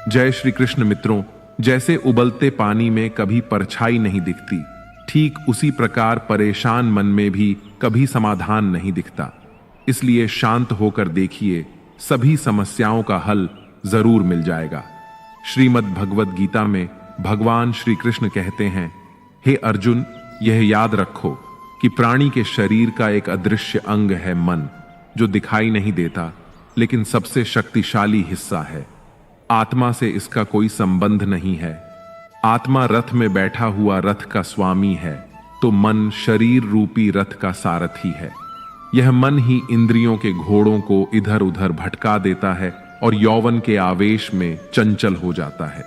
जय श्री कृष्ण मित्रों, जैसे उबलते पानी में कभी परछाई नहीं दिखती, ठीक उसी प्रकार परेशान मन में भी कभी समाधान नहीं दिखता। इसलिए शांत होकर देखिए, सभी समस्याओं का हल जरूर मिल जाएगा। श्रीमद् भगवद गीता में भगवान श्री कृष्ण कहते हैं, हे अर्जुन, यह याद रखो कि प्राणी के शरीर का एक अदृश्य अंग है मन, जो दिखाई नहीं देता लेकिन सबसे शक्तिशाली हिस्सा है। आत्मा से इसका कोई संबंध नहीं है। आत्मा रथ में बैठा हुआ रथ का स्वामी है, तो मन शरीर रूपी रथ का सारथी है। यह मन ही इंद्रियों के घोड़ों को इधर उधर भटका देता है और यौवन के आवेश में चंचल हो जाता है।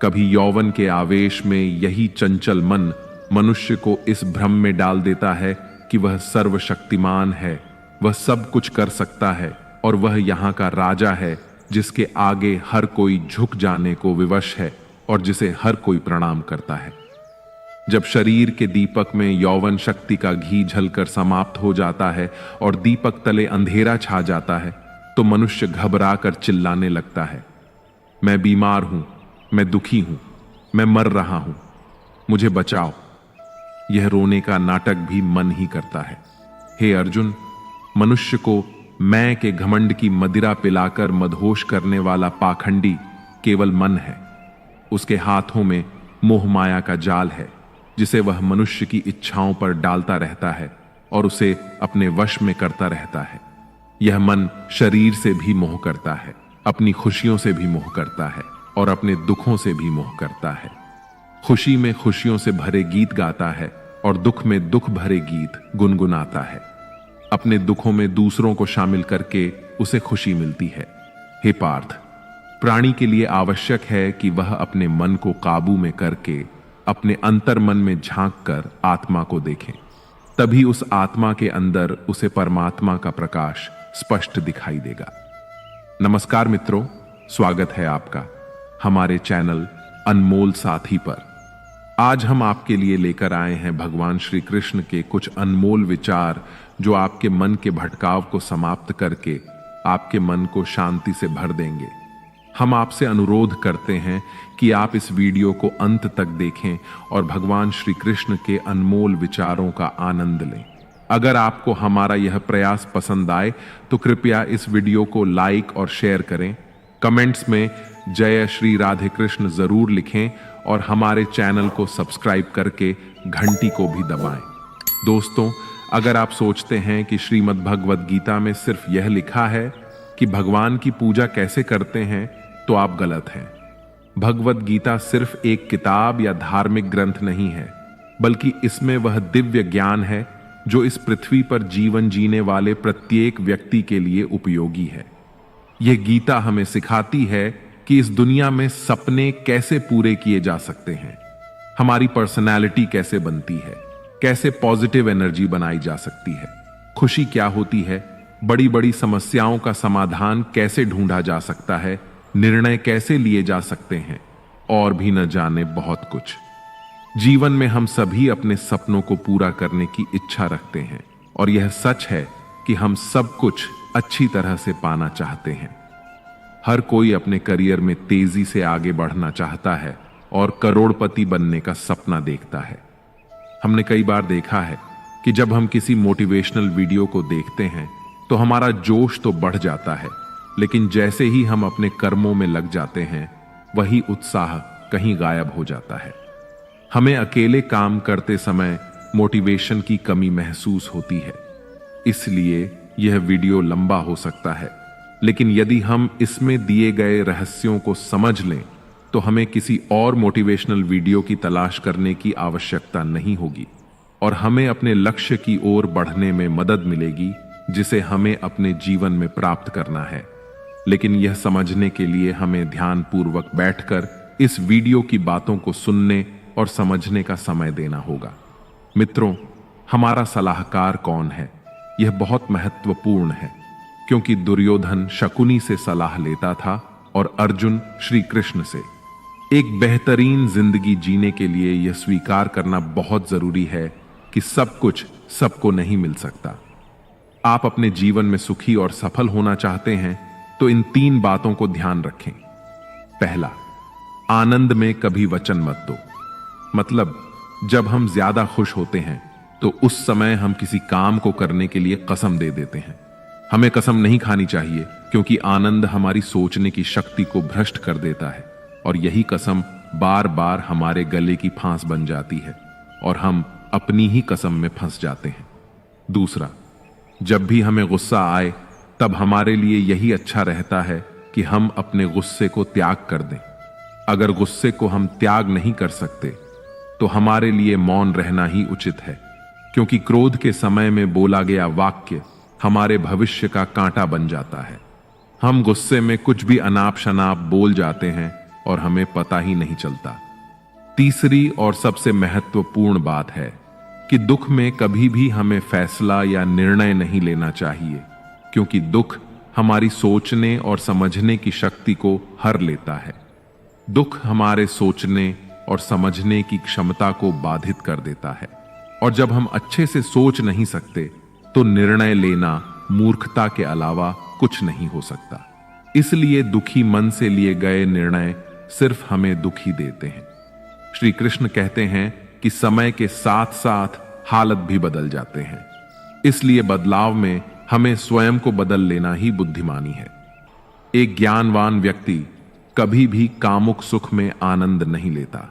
कभी यौवन के आवेश में यही चंचल मन मनुष्य को इस भ्रम में डाल देता है कि वह सर्वशक्तिमान है, वह सब कुछ कर सकता है और वह यहाँ का राजा है, जिसके आगे हर कोई झुक जाने को विवश है और जिसे हर कोई प्रणाम करता है। जब शरीर के दीपक में यौवन शक्ति का घी झलकर समाप्त हो जाता है और दीपक तले अंधेरा छा जाता है, तो मनुष्य घबरा कर चिल्लाने लगता है, मैं बीमार हूं, मैं दुखी हूं, मैं मर रहा हूं, मुझे बचाओ। यह रोने का नाटक भी मन ही करता है। हे अर्जुन, मनुष्य को मैं के घमंड की मदिरा पिलाकर मदहोश करने वाला पाखंडी केवल मन है। उसके हाथों में मोह माया का जाल है, जिसे वह मनुष्य की इच्छाओं पर डालता रहता है और उसे अपने वश में करता रहता है। यह मन शरीर से भी मोह करता है, अपनी खुशियों से भी मोह करता है और अपने दुखों से भी मोह करता है। खुशी में खुशियों से भरे गीत गाता है और दुख में दुख भरे गीत गुनगुनाता है। अपने दुखों में दूसरों को शामिल करके उसे खुशी मिलती है। हे पार्थ, प्राणी के लिए आवश्यक है कि वह अपने मन को काबू में करके अपने अंतर मन में झांक कर आत्मा को देखें। तभी उस आत्मा के अंदर उसे परमात्मा का प्रकाश स्पष्ट दिखाई देगा। नमस्कार मित्रों, स्वागत है आपका हमारे चैनल अनमोल साथी पर। आज हम आपके लिए लेकर आए हैं भगवान श्री कृष्ण के कुछ अनमोल विचार, जो आपके मन के भटकाव को समाप्त करके आपके मन को शांति से भर देंगे। हम आपसे अनुरोध करते हैं कि आप इस वीडियो को अंत तक देखें और भगवान श्री कृष्ण के अनमोल विचारों का आनंद लें। अगर आपको हमारा यह प्रयास पसंद आए तो कृपया इस वीडियो को लाइक और शेयर करें। कमेंट्स में जय श्री राधे कृष्ण जरूर लिखें और हमारे चैनल को सब्सक्राइब करके घंटी को भी दबाएं। दोस्तों, अगर आप सोचते हैं कि श्रीमद् भगवद गीता में सिर्फ यह लिखा है कि भगवान की पूजा कैसे करते हैं, तो आप गलत हैं। भगवद गीता सिर्फ एक किताब या धार्मिक ग्रंथ नहीं है, बल्कि इसमें वह दिव्य ज्ञान है जो इस पृथ्वी पर जीवन जीने वाले प्रत्येक व्यक्ति के लिए उपयोगी है। यह गीता हमें सिखाती है कि इस दुनिया में सपने कैसे पूरे किए जा सकते हैं, हमारी पर्सनैलिटी कैसे बनती है, कैसे पॉजिटिव एनर्जी बनाई जा सकती है, खुशी क्या होती है, बड़ी बड़ी समस्याओं का समाधान कैसे ढूंढा जा सकता है, निर्णय कैसे लिए जा सकते हैं, और भी न जाने बहुत कुछ। जीवन में हम सभी अपने सपनों को पूरा करने की इच्छा रखते हैं और यह सच है कि हम सब कुछ अच्छी तरह से पाना चाहते हैं। हर कोई अपने करियर में तेजी से आगे बढ़ना चाहता है और करोड़पति बनने का सपना देखता है। हमने कई बार देखा है कि जब हम किसी मोटिवेशनल वीडियो को देखते हैं तो हमारा जोश तो बढ़ जाता है, लेकिन जैसे ही हम अपने कर्मों में लग जाते हैं, वही उत्साह कहीं गायब हो जाता है। हमें अकेले काम करते समय मोटिवेशन की कमी महसूस होती है, इसलिए यह वीडियो लंबा हो सकता है, लेकिन यदि हम इसमें दिए गए रहस्यों को समझ लें तो हमें किसी और मोटिवेशनल वीडियो की तलाश करने की आवश्यकता नहीं होगी और हमें अपने लक्ष्य की ओर बढ़ने में मदद मिलेगी, जिसे हमें अपने जीवन में प्राप्त करना है। लेकिन यह समझने के लिए हमें ध्यानपूर्वक बैठकर इस वीडियो की बातों को सुनने और समझने का समय देना होगा। मित्रों, हमारा सलाहकार कौन है, यह बहुत महत्वपूर्ण है, क्योंकि दुर्योधन शकुनी से सलाह लेता था और अर्जुन श्री कृष्ण से। एक बेहतरीन जिंदगी जीने के लिए यह स्वीकार करना बहुत जरूरी है कि सब कुछ सबको नहीं मिल सकता। आप अपने जीवन में सुखी और सफल होना चाहते हैं तो इन 3 बातों को ध्यान रखें। पहला, आनंद में कभी वचन मत दो। मतलब जब हम ज्यादा खुश होते हैं तो उस समय हम किसी काम को करने के लिए कसम दे देते हैं। हमें कसम नहीं खानी चाहिए, क्योंकि आनंद हमारी सोचने की शक्ति को भ्रष्ट कर देता है और यही कसम बार बार हमारे गले की फांस बन जाती है और हम अपनी ही कसम में फंस जाते हैं। दूसरा, जब भी हमें गुस्सा आए तब हमारे लिए यही अच्छा रहता है कि हम अपने गुस्से को त्याग कर दें। अगर गुस्से को हम त्याग नहीं कर सकते तो हमारे लिए मौन रहना ही उचित है, क्योंकि क्रोध के समय में बोला गया वाक्य हमारे भविष्य का कांटा बन जाता है। हम गुस्से में कुछ भी अनाप शनाप बोल जाते हैं और हमें पता ही नहीं चलता। तीसरी और सबसे महत्वपूर्ण बात है कि दुख में कभी भी हमें फैसला या निर्णय नहीं लेना चाहिए, क्योंकि दुख हमारी सोचने और समझने की शक्ति को हर लेता है। दुख हमारे सोचने और समझने की क्षमता को बाधित कर देता है, और जब हम अच्छे से सोच नहीं सकते तो निर्णय लेना मूर्खता के अलावा कुछ नहीं हो सकता। इसलिए दुखी मन से लिए गए निर्णय सिर्फ हमें दुखी देते हैं। श्री कृष्ण कहते हैं कि समय के साथ साथ हालत भी बदल जाते हैं, इसलिए बदलाव में हमें स्वयं को बदल लेना ही बुद्धिमानी है। एक ज्ञानवान व्यक्ति कभी भी कामुक सुख में आनंद नहीं लेता।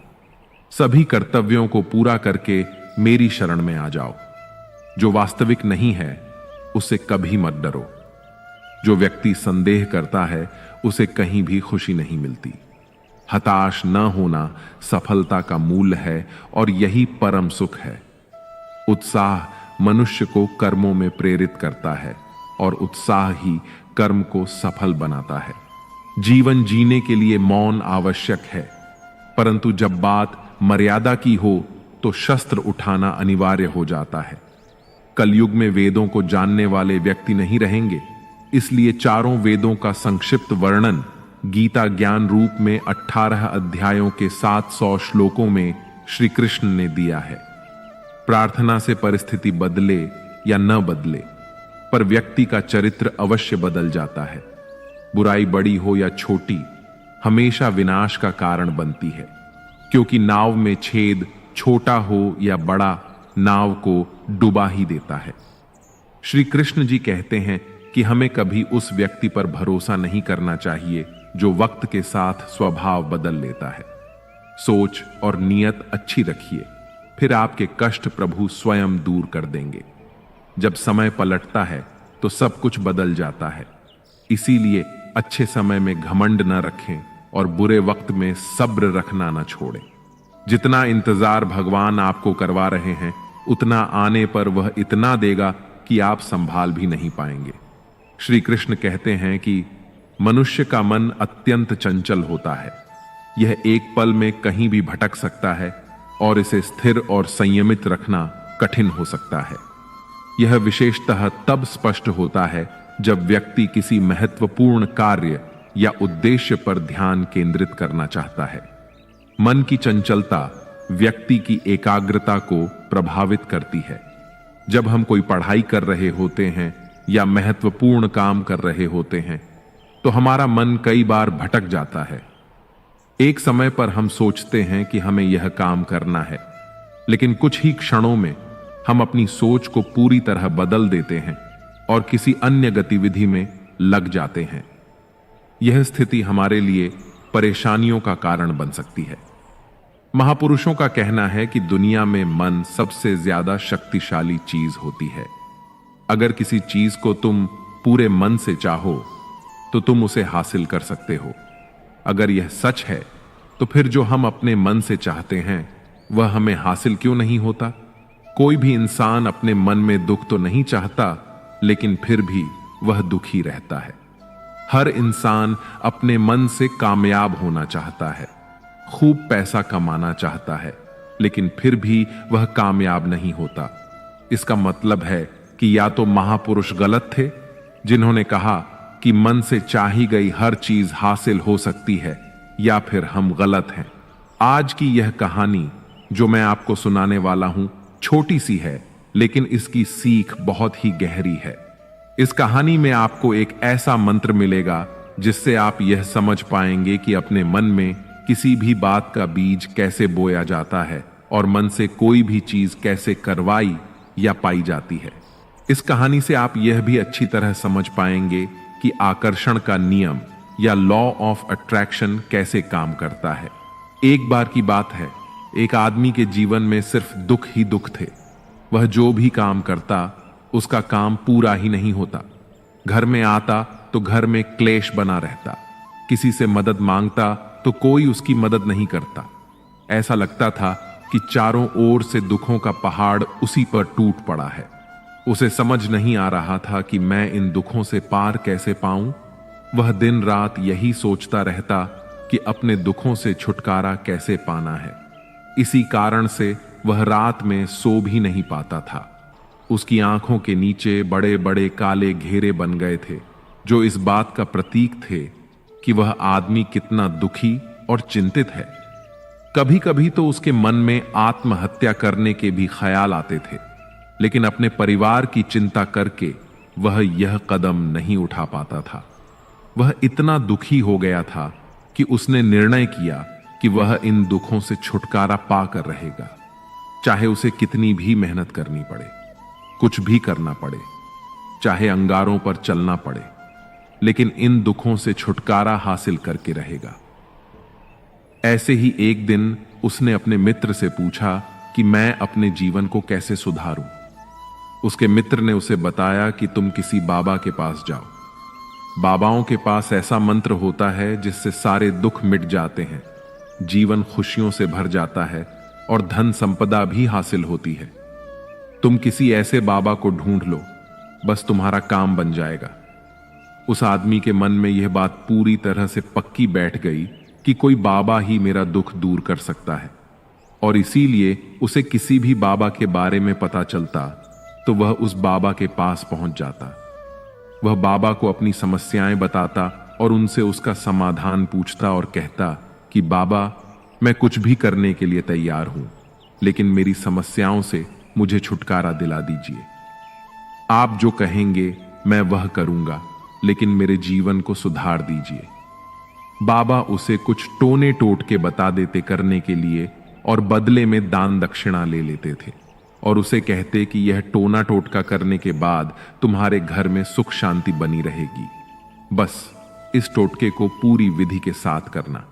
सभी कर्तव्यों को पूरा करके मेरी शरण में आ जाओ। जो वास्तविक नहीं है उसे कभी मत डरो। जो व्यक्ति संदेह करता है उसे कहीं भी खुशी नहीं मिलती। हताश न होना सफलता का मूल है और यही परम सुख है। उत्साह मनुष्य को कर्मों में प्रेरित करता है और उत्साह ही कर्म को सफल बनाता है। जीवन जीने के लिए मौन आवश्यक है, परंतु जब बात मर्यादा की हो तो शस्त्र उठाना अनिवार्य हो जाता है। कलयुग में वेदों को जानने वाले व्यक्ति नहीं रहेंगे, इसलिए चारों वेदों का संक्षिप्त वर्णन गीता ज्ञान रूप में 18 अध्यायों के 700 श्लोकों में श्री कृष्ण ने दिया है। प्रार्थना से परिस्थिति बदले या न बदले, पर व्यक्ति का चरित्र अवश्य बदल जाता है। बुराई बड़ी हो या छोटी, हमेशा विनाश का कारण बनती है, क्योंकि नाव में छेद छोटा हो या बड़ा नाव को डुबा ही देता है। श्री कृष्ण जी कहते हैं कि हमें कभी उस व्यक्ति पर भरोसा नहीं करना चाहिए जो वक्त के साथ स्वभाव बदल लेता है। सोच और नियत अच्छी रखिए, फिर आपके कष्ट प्रभु स्वयं दूर कर देंगे। जब समय पलटता है तो सब कुछ बदल जाता है। इसीलिए अच्छे समय में घमंड न रखें और बुरे वक्त में सब्र रखना न छोड़ें। जितना इंतजार भगवान आपको करवा रहे हैं, उतना आने पर वह इतना देगा कि आप संभाल भी नहीं पाएंगे। श्री कृष्ण कहते हैं कि मनुष्य का मन अत्यंत चंचल होता है। यह एक पल में कहीं भी भटक सकता है और इसे स्थिर और संयमित रखना कठिन हो सकता है। यह विशेषतः तब स्पष्ट होता है जब व्यक्ति किसी महत्वपूर्ण कार्य या उद्देश्य पर ध्यान केंद्रित करना चाहता है। मन की चंचलता व्यक्ति की एकाग्रता को प्रभावित करती है। जब हम कोई पढ़ाई कर रहे होते हैं या महत्वपूर्ण काम कर रहे होते हैं तो हमारा मन कई बार भटक जाता है। एक समय पर हम सोचते हैं कि हमें यह काम करना है, लेकिन कुछ ही क्षणों में हम अपनी सोच को पूरी तरह बदल देते हैं और किसी अन्य गतिविधि में लग जाते हैं। यह स्थिति हमारे लिए परेशानियों का कारण बन सकती है। महापुरुषों का कहना है कि दुनिया में मन सबसे ज्यादा शक्तिशाली चीज होती है। अगर किसी चीज को तुम पूरे मन से चाहो तो तुम उसे हासिल कर सकते हो। अगर यह सच है तो फिर जो हम अपने मन से चाहते हैं वह हमें हासिल क्यों नहीं होता? कोई भी इंसान अपने मन में दुख तो नहीं चाहता, लेकिन फिर भी वह दुखी रहता है। हर इंसान अपने मन से कामयाब होना चाहता है, खूब पैसा कमाना चाहता है, लेकिन फिर भी वह कामयाब नहीं होता। इसका मतलब है कि या तो महापुरुष गलत थे जिन्होंने कहा कि मन से चाही गई हर चीज हासिल हो सकती है, या फिर हम गलत हैं। आज की यह कहानी जो मैं आपको सुनाने वाला हूं छोटी सी है, लेकिन इसकी सीख बहुत ही गहरी है। इस कहानी में आपको एक ऐसा मंत्र मिलेगा जिससे आप यह समझ पाएंगे कि अपने मन में किसी भी बात का बीज कैसे बोया जाता है और मन से कोई भी चीज कैसे करवाई या पाई जाती है। इस कहानी से आप यह भी अच्छी तरह समझ पाएंगे कि आकर्षण का नियम या लॉ ऑफ अट्रैक्शन कैसे काम करता है। एक बार की बात है, एक आदमी के जीवन में सिर्फ दुख ही दुख थे। वह जो भी काम करता उसका काम पूरा ही नहीं होता। घर में आता तो घर में क्लेश बना रहता, किसी से मदद मांगता तो कोई उसकी मदद नहीं करता। ऐसा लगता था कि चारों ओर से दुखों का पहाड़ उसी पर टूट पड़ा है। उसे समझ नहीं आ रहा था कि मैं इन दुखों से पार कैसे पाऊं। वह दिन रात यही सोचता रहता कि अपने दुखों से छुटकारा कैसे पाना है। इसी कारण से वह रात में सो भी नहीं पाता था। उसकी आंखों के नीचे बड़े बड़े काले घेरे बन गए थे, जो इस बात का प्रतीक थे कि वह आदमी कितना दुखी और चिंतित है। कभी कभी तो उसके मन में आत्महत्या करने के भी ख्याल आते थे, लेकिन अपने परिवार की चिंता करके वह यह कदम नहीं उठा पाता था। वह इतना दुखी हो गया था कि उसने निर्णय किया कि वह इन दुखों से छुटकारा पाकर रहेगा, चाहे उसे कितनी भी मेहनत करनी पड़े, कुछ भी करना पड़े, चाहे अंगारों पर चलना पड़े, लेकिन इन दुखों से छुटकारा हासिल करके रहेगा। ऐसे ही एक दिन उसने अपने मित्र से पूछा कि मैं अपने जीवन को कैसे सुधारूं। उसके मित्र ने उसे बताया कि तुम किसी बाबा के पास जाओ। बाबाओं के पास ऐसा मंत्र होता है जिससे सारे दुख मिट जाते हैं, जीवन खुशियों से भर जाता है और धन संपदा भी हासिल होती है। तुम किसी ऐसे बाबा को ढूंढ लो, बस तुम्हारा काम बन जाएगा। उस आदमी के मन में यह बात पूरी तरह से पक्की बैठ गई कि कोई बाबा ही मेरा दुख दूर कर सकता है, और इसीलिए उसे किसी भी बाबा के बारे में पता चलता तो वह उस बाबा के पास पहुंच जाता। वह बाबा को अपनी समस्याएं बताता और उनसे उसका समाधान पूछता और कहता कि बाबा, मैं कुछ भी करने के लिए तैयार हूं, लेकिन मेरी समस्याओं से मुझे छुटकारा दिला दीजिए। आप जो कहेंगे मैं वह करूंगा, लेकिन मेरे जीवन को सुधार दीजिए। बाबा उसे कुछ टोने टोटके बता देते करने के लिए और बदले में दान दक्षिणा ले लेते थे और उसे कहते कि यह टोना टोटका करने के बाद तुम्हारे घर में सुख शांति बनी रहेगी, बस इस टोटके को पूरी विधि के साथ करना।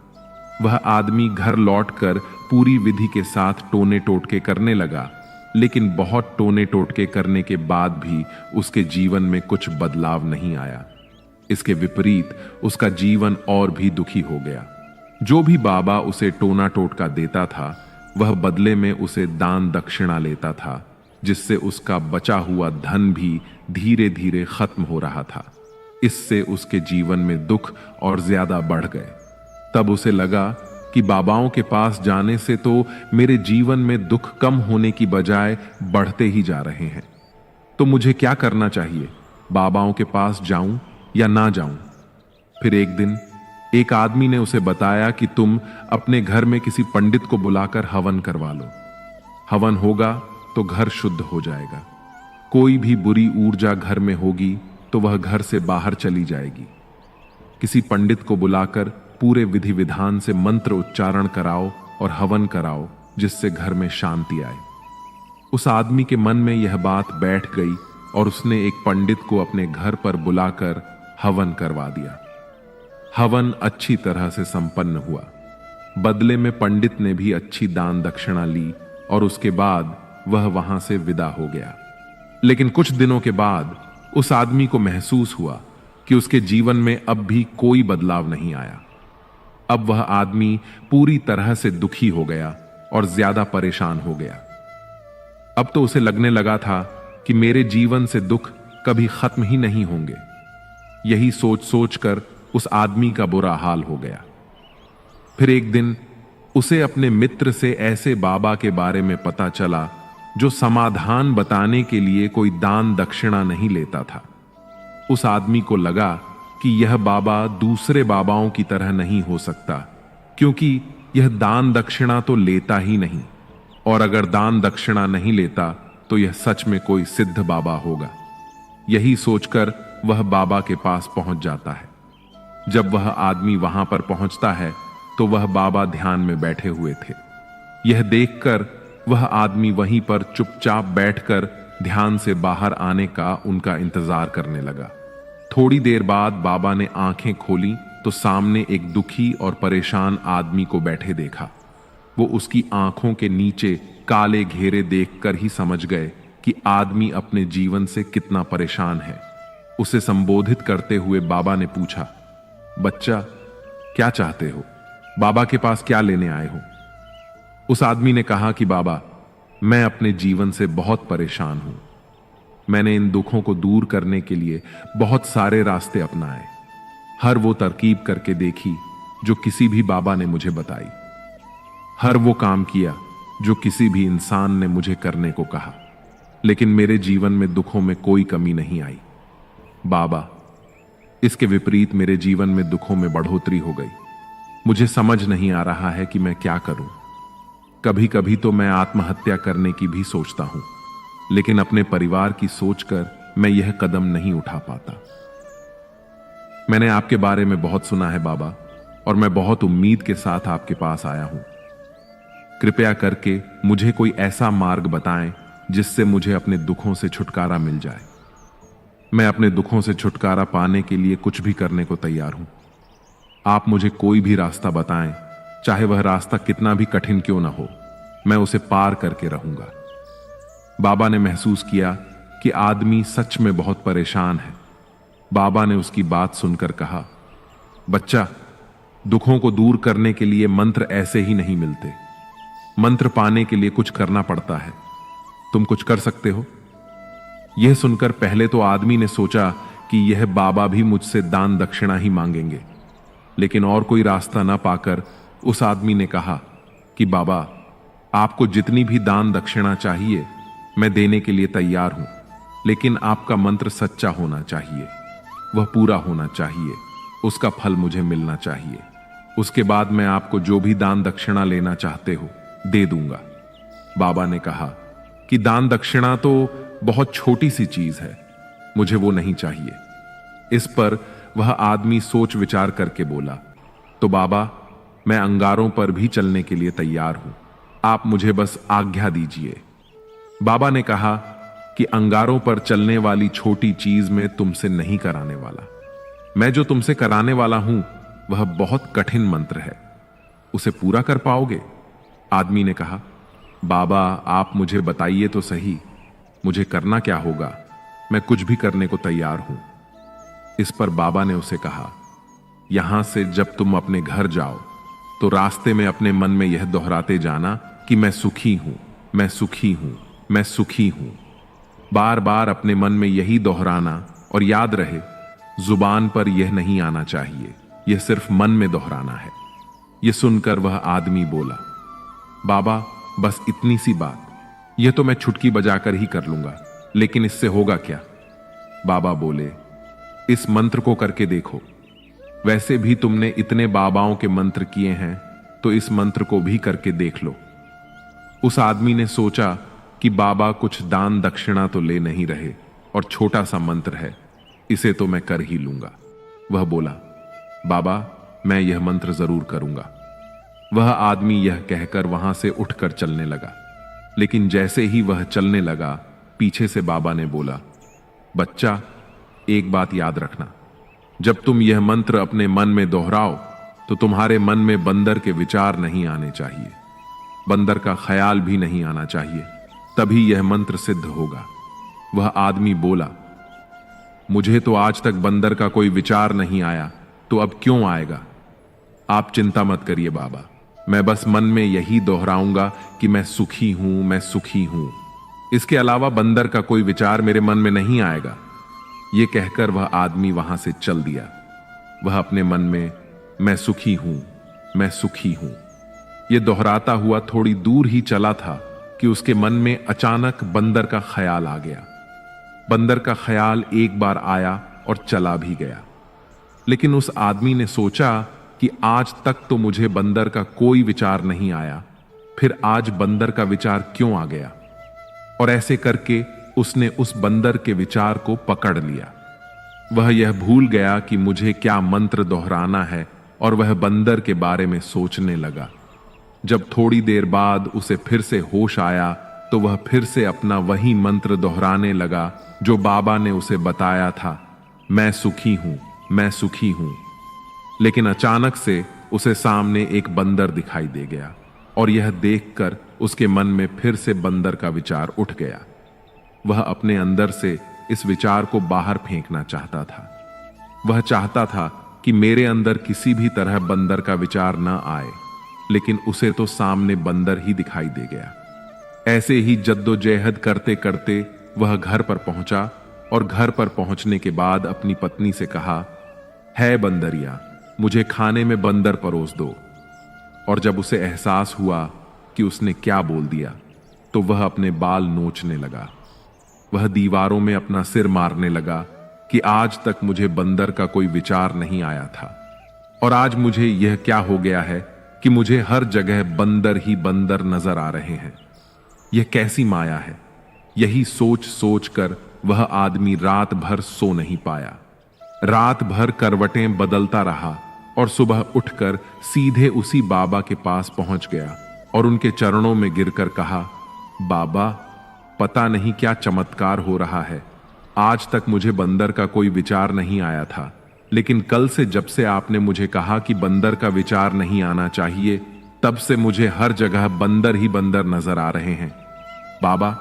वह आदमी घर लौटकर पूरी विधि के साथ टोने टोटके करने लगा, लेकिन बहुत टोने टोटके करने के बाद भी उसके जीवन में कुछ बदलाव नहीं आया। इसके विपरीत उसका जीवन और भी दुखी हो गया। जो भी बाबा उसे टोना टोटका देता था वह बदले में उसे दान दक्षिणा लेता था, जिससे उसका बचा हुआ धन भी धीरे धीरे खत्म हो रहा था। इससे उसके जीवन में दुख और ज्यादा बढ़ गए। तब उसे लगा कि बाबाओं के पास जाने से तो मेरे जीवन में दुख कम होने की बजाय बढ़ते ही जा रहे हैं। तो मुझे क्या करना चाहिए? बाबाओं के पास जाऊं या ना जाऊं? फिर एक दिन एक आदमी ने उसे बताया कि तुम अपने घर में किसी पंडित को बुलाकर हवन करवा लो। हवन होगा तो घर शुद्ध हो जाएगा। कोई भी बुरी ऊर्जा घर में होगी तो वह घर से बाहर चली जाएगी। किसी पंडित को बुलाकर पूरे विधि विधान से मंत्र उच्चारण कराओ और हवन कराओ, जिससे घर में शांति आए। उस आदमी के मन में यह बात बैठ गई और उसने एक पंडित को अपने घर पर बुलाकर हवन करवा दिया। हवन अच्छी तरह से संपन्न हुआ। बदले में पंडित ने भी अच्छी दान दक्षिणा ली और उसके बाद वह वहां से विदा हो गया। लेकिन कुछ दिनों के बाद उस आदमी को महसूस हुआ कि उसके जीवन में अब भी कोई बदलाव नहीं आया। अब वह आदमी पूरी तरह से दुखी हो गया और ज्यादा परेशान हो गया। अब तो उसे लगने लगा था कि मेरे जीवन से दुख कभी खत्म ही नहीं होंगे। यही सोच सोचकर उस आदमी का बुरा हाल हो गया। फिर एक दिन उसे अपने मित्र से ऐसे बाबा के बारे में पता चला जो समाधान बताने के लिए कोई दान दक्षिणा नहीं लेता था। उस आदमी को लगा कि यह बाबा दूसरे बाबाओं की तरह नहीं हो सकता, क्योंकि यह दान दक्षिणा तो लेता ही नहीं, और अगर दान दक्षिणा नहीं लेता तो यह सच में कोई सिद्ध बाबा होगा। यही सोचकर वह बाबा के पास पहुंच जाता है। जब वह आदमी वहां पर पहुंचता है तो वह बाबा ध्यान में बैठे हुए थे। यह देखकर वह आदमी वहीं पर चुपचाप बैठकर ध्यान से बाहर आने का उनका इंतजार करने लगा। थोड़ी देर बाद बाबा ने आंखें खोली तो सामने एक दुखी और परेशान आदमी को बैठे देखा। वो उसकी आंखों के नीचे काले घेरे देखकर ही समझ गए कि आदमी अपने जीवन से कितना परेशान है। उसे संबोधित करते हुए बाबा ने पूछा, बच्चा, क्या चाहते हो? बाबा के पास क्या लेने आए हो? उस आदमी ने कहा कि बाबा, मैं अपने जीवन से बहुत परेशान हूं। मैंने इन दुखों को दूर करने के लिए बहुत सारे रास्ते अपनाए, हर वो तरकीब करके देखी जो किसी भी बाबा ने मुझे बताई, हर वो काम किया जो किसी भी इंसान ने मुझे करने को कहा, लेकिन मेरे जीवन में दुखों में कोई कमी नहीं आई। बाबा, इसके विपरीत मेरे जीवन में दुखों में बढ़ोतरी हो गई। मुझे समझ नहीं आ रहा है कि मैं क्या करूं। कभी कभी तो मैं आत्महत्या करने की भी सोचता हूं, लेकिन अपने परिवार की सोचकर मैं यह कदम नहीं उठा पाता। मैंने आपके बारे में बहुत सुना है बाबा, और मैं बहुत उम्मीद के साथ आपके पास आया हूं। कृपया करके मुझे कोई ऐसा मार्ग बताएं जिससे मुझे अपने दुखों से छुटकारा मिल जाए। मैं अपने दुखों से छुटकारा पाने के लिए कुछ भी करने को तैयार हूं। आप मुझे कोई भी रास्ता बताएं, चाहे वह रास्ता कितना भी कठिन क्यों ना हो, मैं उसे पार करके रहूंगा। बाबा ने महसूस किया कि आदमी सच में बहुत परेशान है। बाबा ने उसकी बात सुनकर कहा, बच्चा, दुखों को दूर करने के लिए मंत्र ऐसे ही नहीं मिलते। मंत्र पाने के लिए कुछ करना पड़ता है। तुम कुछ कर सकते हो? यह सुनकर पहले तो आदमी ने सोचा कि यह बाबा भी मुझसे दान दक्षिणा ही मांगेंगे, लेकिन और कोई रास्ता न पाकर उस आदमी ने कहा कि बाबा, आपको जितनी भी दान दक्षिणा चाहिए मैं देने के लिए तैयार हूं, लेकिन आपका मंत्र सच्चा होना चाहिए, वह पूरा होना चाहिए, उसका फल मुझे मिलना चाहिए। उसके बाद मैं आपको जो भी दान दक्षिणा लेना चाहते हो दे दूंगा। बाबा ने कहा कि दान दक्षिणा तो बहुत छोटी सी चीज है, मुझे वो नहीं चाहिए। इस पर वह आदमी सोच विचार करके बोला, तो बाबा, मैं अंगारों पर भी चलने के लिए तैयार हूं, आप मुझे बस आज्ञा दीजिए। बाबा ने कहा कि अंगारों पर चलने वाली छोटी चीज में तुमसे नहीं कराने वाला। मैं जो तुमसे कराने वाला हूं वह बहुत कठिन मंत्र है, उसे पूरा कर पाओगे? आदमी ने कहा, बाबा, आप मुझे बताइए तो सही, मुझे करना क्या होगा? मैं कुछ भी करने को तैयार हूं। इस पर बाबा ने उसे कहा, यहां से जब तुम अपने घर जाओ तो रास्ते में अपने मन में यह दोहराते जाना कि मैं सुखी हूं, मैं सुखी हूं, मैं सुखी हूं। बार बार अपने मन में यही दोहराना, और याद रहे, जुबान पर यह नहीं आना चाहिए, यह सिर्फ मन में दोहराना है। यह सुनकर वह आदमी बोला, बाबा, बस इतनी सी बात, यह तो मैं चुटकी बजाकर ही कर लूंगा, लेकिन इससे होगा क्या? बाबा बोले, इस मंत्र को करके देखो। वैसे भी तुमने इतने बाबाओं के मंत्र किए हैं, तो इस मंत्र को भी करके देख लो। उस आदमी ने सोचा कि बाबा कुछ दान दक्षिणा तो ले नहीं रहे, और छोटा सा मंत्र है, इसे तो मैं कर ही लूंगा। वह बोला, बाबा, मैं यह मंत्र जरूर करूंगा। वह आदमी यह कहकर वहां से उठकर चलने लगा, लेकिन जैसे ही वह चलने लगा, पीछे से बाबा ने बोला, बच्चा, एक बात याद रखना, जब तुम यह मंत्र अपने मन में दोहराओ तो तुम्हारे मन में बंदर के विचार नहीं आने चाहिए, बंदर का ख्याल भी नहीं आना चाहिए, तभी यह मंत्र सिद्ध होगा। वह आदमी बोला, मुझे तो आज तक बंदर का कोई विचार नहीं आया, तो अब क्यों आएगा? आप चिंता मत करिए बाबा, मैं बस मन में यही दोहराऊंगा कि मैं सुखी हूं, मैं सुखी हूं। इसके अलावा बंदर का कोई विचार मेरे मन में नहीं आएगा। यह कहकर वह आदमी वहां से चल दिया। वह अपने मन में मैं सुखी हूं, मैं सुखी हूं, यह दोहराता हुआ थोड़ी दूर ही चला था कि उसके मन में अचानक बंदर का ख्याल आ गया। बंदर का ख्याल एक बार आया और चला भी गया, लेकिन उस आदमी ने सोचा कि आज तक तो मुझे बंदर का कोई विचार नहीं आया, फिर आज बंदर का विचार क्यों आ गया? और ऐसे करके उसने उस बंदर के विचार को पकड़ लिया। वह यह भूल गया कि मुझे क्या मंत्र दोहराना है और वह बंदर के बारे में सोचने लगा। जब थोड़ी देर बाद उसे फिर से होश आया तो वह फिर से अपना वही मंत्र दोहराने लगा जो बाबा ने उसे बताया था, मैं सुखी हूं, मैं सुखी हूं। लेकिन अचानक से उसे सामने एक बंदर दिखाई दे गया और यह देखकर उसके मन में फिर से बंदर का विचार उठ गया। वह अपने अंदर से इस विचार को बाहर फेंकना चाहता था। वह चाहता था कि मेरे अंदर किसी भी तरह बंदर का विचार न आए, लेकिन उसे तो सामने बंदर ही दिखाई दे गया। ऐसे ही जद्दोजहद करते करते वह घर पर पहुंचा और घर पर पहुंचने के बाद अपनी पत्नी से कहा, है बंदरिया, मुझे खाने में बंदर परोस दो। और जब उसे एहसास हुआ कि उसने क्या बोल दिया तो वह अपने बाल नोचने लगा। वह दीवारों में अपना सिर मारने लगा कि आज तक मुझे बंदर का कोई विचार नहीं आया था और आज मुझे यह क्या हो गया है कि मुझे हर जगह बंदर ही बंदर नजर आ रहे हैं। यह कैसी माया है। यही सोच सोच कर वह आदमी रात भर सो नहीं पाया। रात भर करवटें बदलता रहा और सुबह उठकर सीधे उसी बाबा के पास पहुंच गया और उनके चरणों में गिरकर कहा, बाबा, पता नहीं क्या चमत्कार हो रहा है। आज तक मुझे बंदर का कोई विचार नहीं आया था, लेकिन कल से जब से आपने मुझे कहा कि बंदर का विचार नहीं आना चाहिए, तब से मुझे हर जगह बंदर ही बंदर नजर आ रहे हैं। बाबा,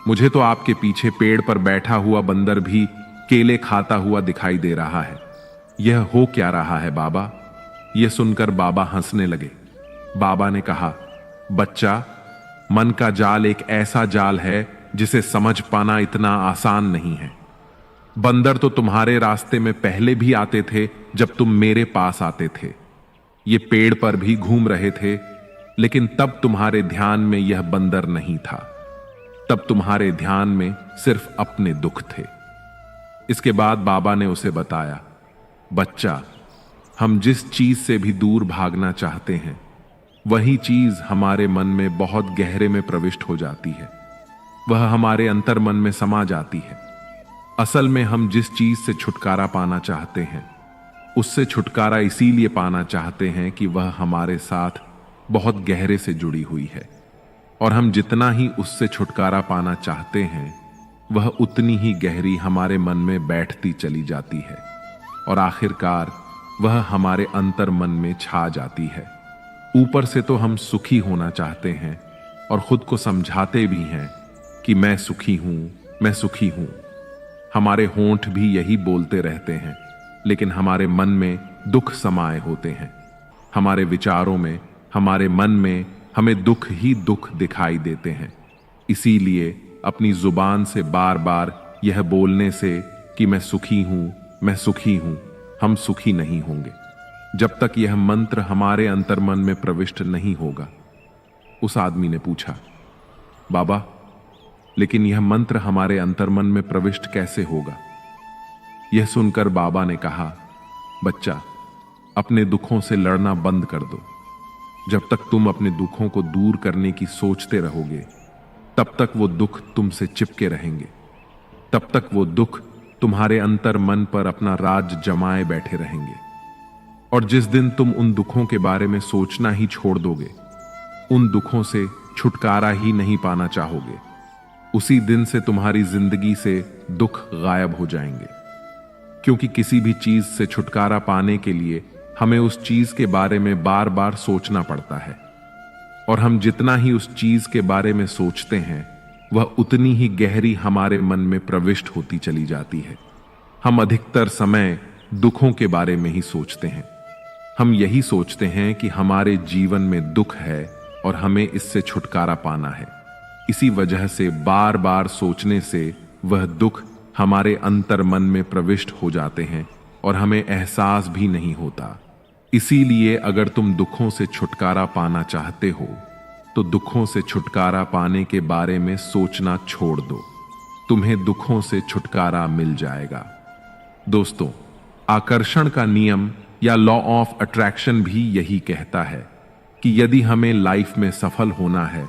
मुझे तो आपके पीछे पेड़ पर बैठा हुआ बंदर भी केले खाता हुआ दिखाई दे रहा है। यह हो क्या रहा है बाबा? यह सुनकर बाबा हंसने लगे। बाबा ने कहा, बच्चा, मन का जाल एक ऐसा जाल है जिसे समझ पाना इतना आसान नहीं है। बंदर तो तुम्हारे रास्ते में पहले भी आते थे जब तुम मेरे पास आते थे। ये पेड़ पर भी घूम रहे थे, लेकिन तब तुम्हारे ध्यान में यह बंदर नहीं था। तब तुम्हारे ध्यान में सिर्फ अपने दुख थे। इसके बाद बाबा ने उसे बताया, बच्चा, हम जिस चीज से भी दूर भागना चाहते हैं वही चीज हमारे मन में बहुत गहरे में प्रविष्ट हो जाती है। वह हमारे अंतर मन में समा जाती है। असल में हम जिस चीज से छुटकारा पाना चाहते हैं उससे छुटकारा इसीलिए पाना चाहते हैं कि वह हमारे साथ बहुत गहरे से जुड़ी हुई है, और हम जितना ही उससे छुटकारा पाना चाहते हैं वह उतनी ही गहरी हमारे मन में बैठती चली जाती है और आखिरकार वह हमारे अंतर मन में छा जाती है। ऊपर से तो हम सुखी होना चाहते हैं और खुद को समझाते भी हैं कि मैं सुखी हूं, मैं सुखी हूं। हमारे होंठ भी यही बोलते रहते हैं, लेकिन हमारे मन में दुख समाये होते हैं। हमारे विचारों में, हमारे मन में हमें दुख ही दुख दिखाई देते हैं। इसीलिए अपनी जुबान से बार बार यह बोलने से कि मैं सुखी हूं, मैं सुखी हूं, हम सुखी नहीं होंगे जब तक यह मंत्र हमारे अंतर्मन में प्रविष्ट नहीं होगा। उस आदमी ने पूछा, बाबा, लेकिन यह मंत्र हमारे अंतर्मन में प्रविष्ट कैसे होगा? यह सुनकर बाबा ने कहा, बच्चा, अपने दुखों से लड़ना बंद कर दो। जब तक तुम अपने दुखों को दूर करने की सोचते रहोगे तब तक वो दुख तुमसे चिपके रहेंगे। तब तक वो दुख तुम्हारे अंतर मन पर अपना राज जमाए बैठे रहेंगे। और जिस दिन तुम उन दुखों के बारे में सोचना ही छोड़ दोगे, उन दुखों से छुटकारा ही नहीं पाना चाहोगे, उसी दिन से तुम्हारी जिंदगी से दुख गायब हो जाएंगे। क्योंकि किसी भी चीज से छुटकारा पाने के लिए हमें उस चीज के बारे में बार बार सोचना पड़ता है, और हम जितना ही उस चीज के बारे में सोचते हैं वह उतनी ही गहरी हमारे मन में प्रविष्ट होती चली जाती है। हम अधिकतर समय दुखों के बारे में ही सोचते हैं। हम यही सोचते हैं कि हमारे जीवन में दुख है और हमें इससे छुटकारा पाना है। इसी वजह से बार बार सोचने से वह दुख हमारे अंतर मन में प्रविष्ट हो जाते हैं और हमें एहसास भी नहीं होता। इसीलिए अगर तुम दुखों से छुटकारा पाना चाहते हो तो दुखों से छुटकारा पाने के बारे में सोचना छोड़ दो। तुम्हें दुखों से छुटकारा मिल जाएगा। दोस्तों, आकर्षण का नियम या लॉ ऑफ अट्रैक्शन भी यही कहता है कि यदि हमें लाइफ में सफल होना है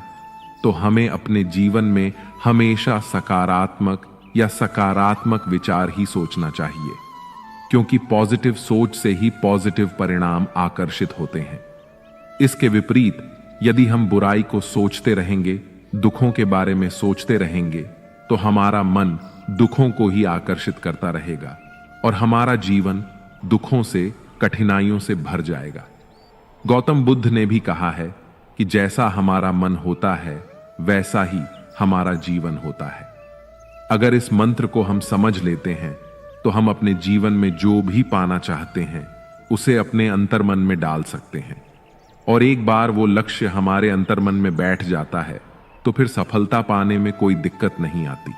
तो हमें अपने जीवन में हमेशा सकारात्मक या सकारात्मक विचार ही सोचना चाहिए, क्योंकि पॉजिटिव सोच से ही पॉजिटिव परिणाम आकर्षित होते हैं। इसके विपरीत यदि हम बुराई को सोचते रहेंगे, दुखों के बारे में सोचते रहेंगे, तो हमारा मन दुखों को ही आकर्षित करता रहेगा और हमारा जीवन दुखों से, कठिनाइयों से भर जाएगा। गौतम बुद्ध ने भी कहा है कि जैसा हमारा मन होता है वैसा ही हमारा जीवन होता है। अगर इस मंत्र को हम समझ लेते हैं तो हम अपने जीवन में जो भी पाना चाहते हैं उसे अपने अंतर्मन में डाल सकते हैं, और एक बार वो लक्ष्य हमारे अंतर्मन में बैठ जाता है तो फिर सफलता पाने में कोई दिक्कत नहीं आती।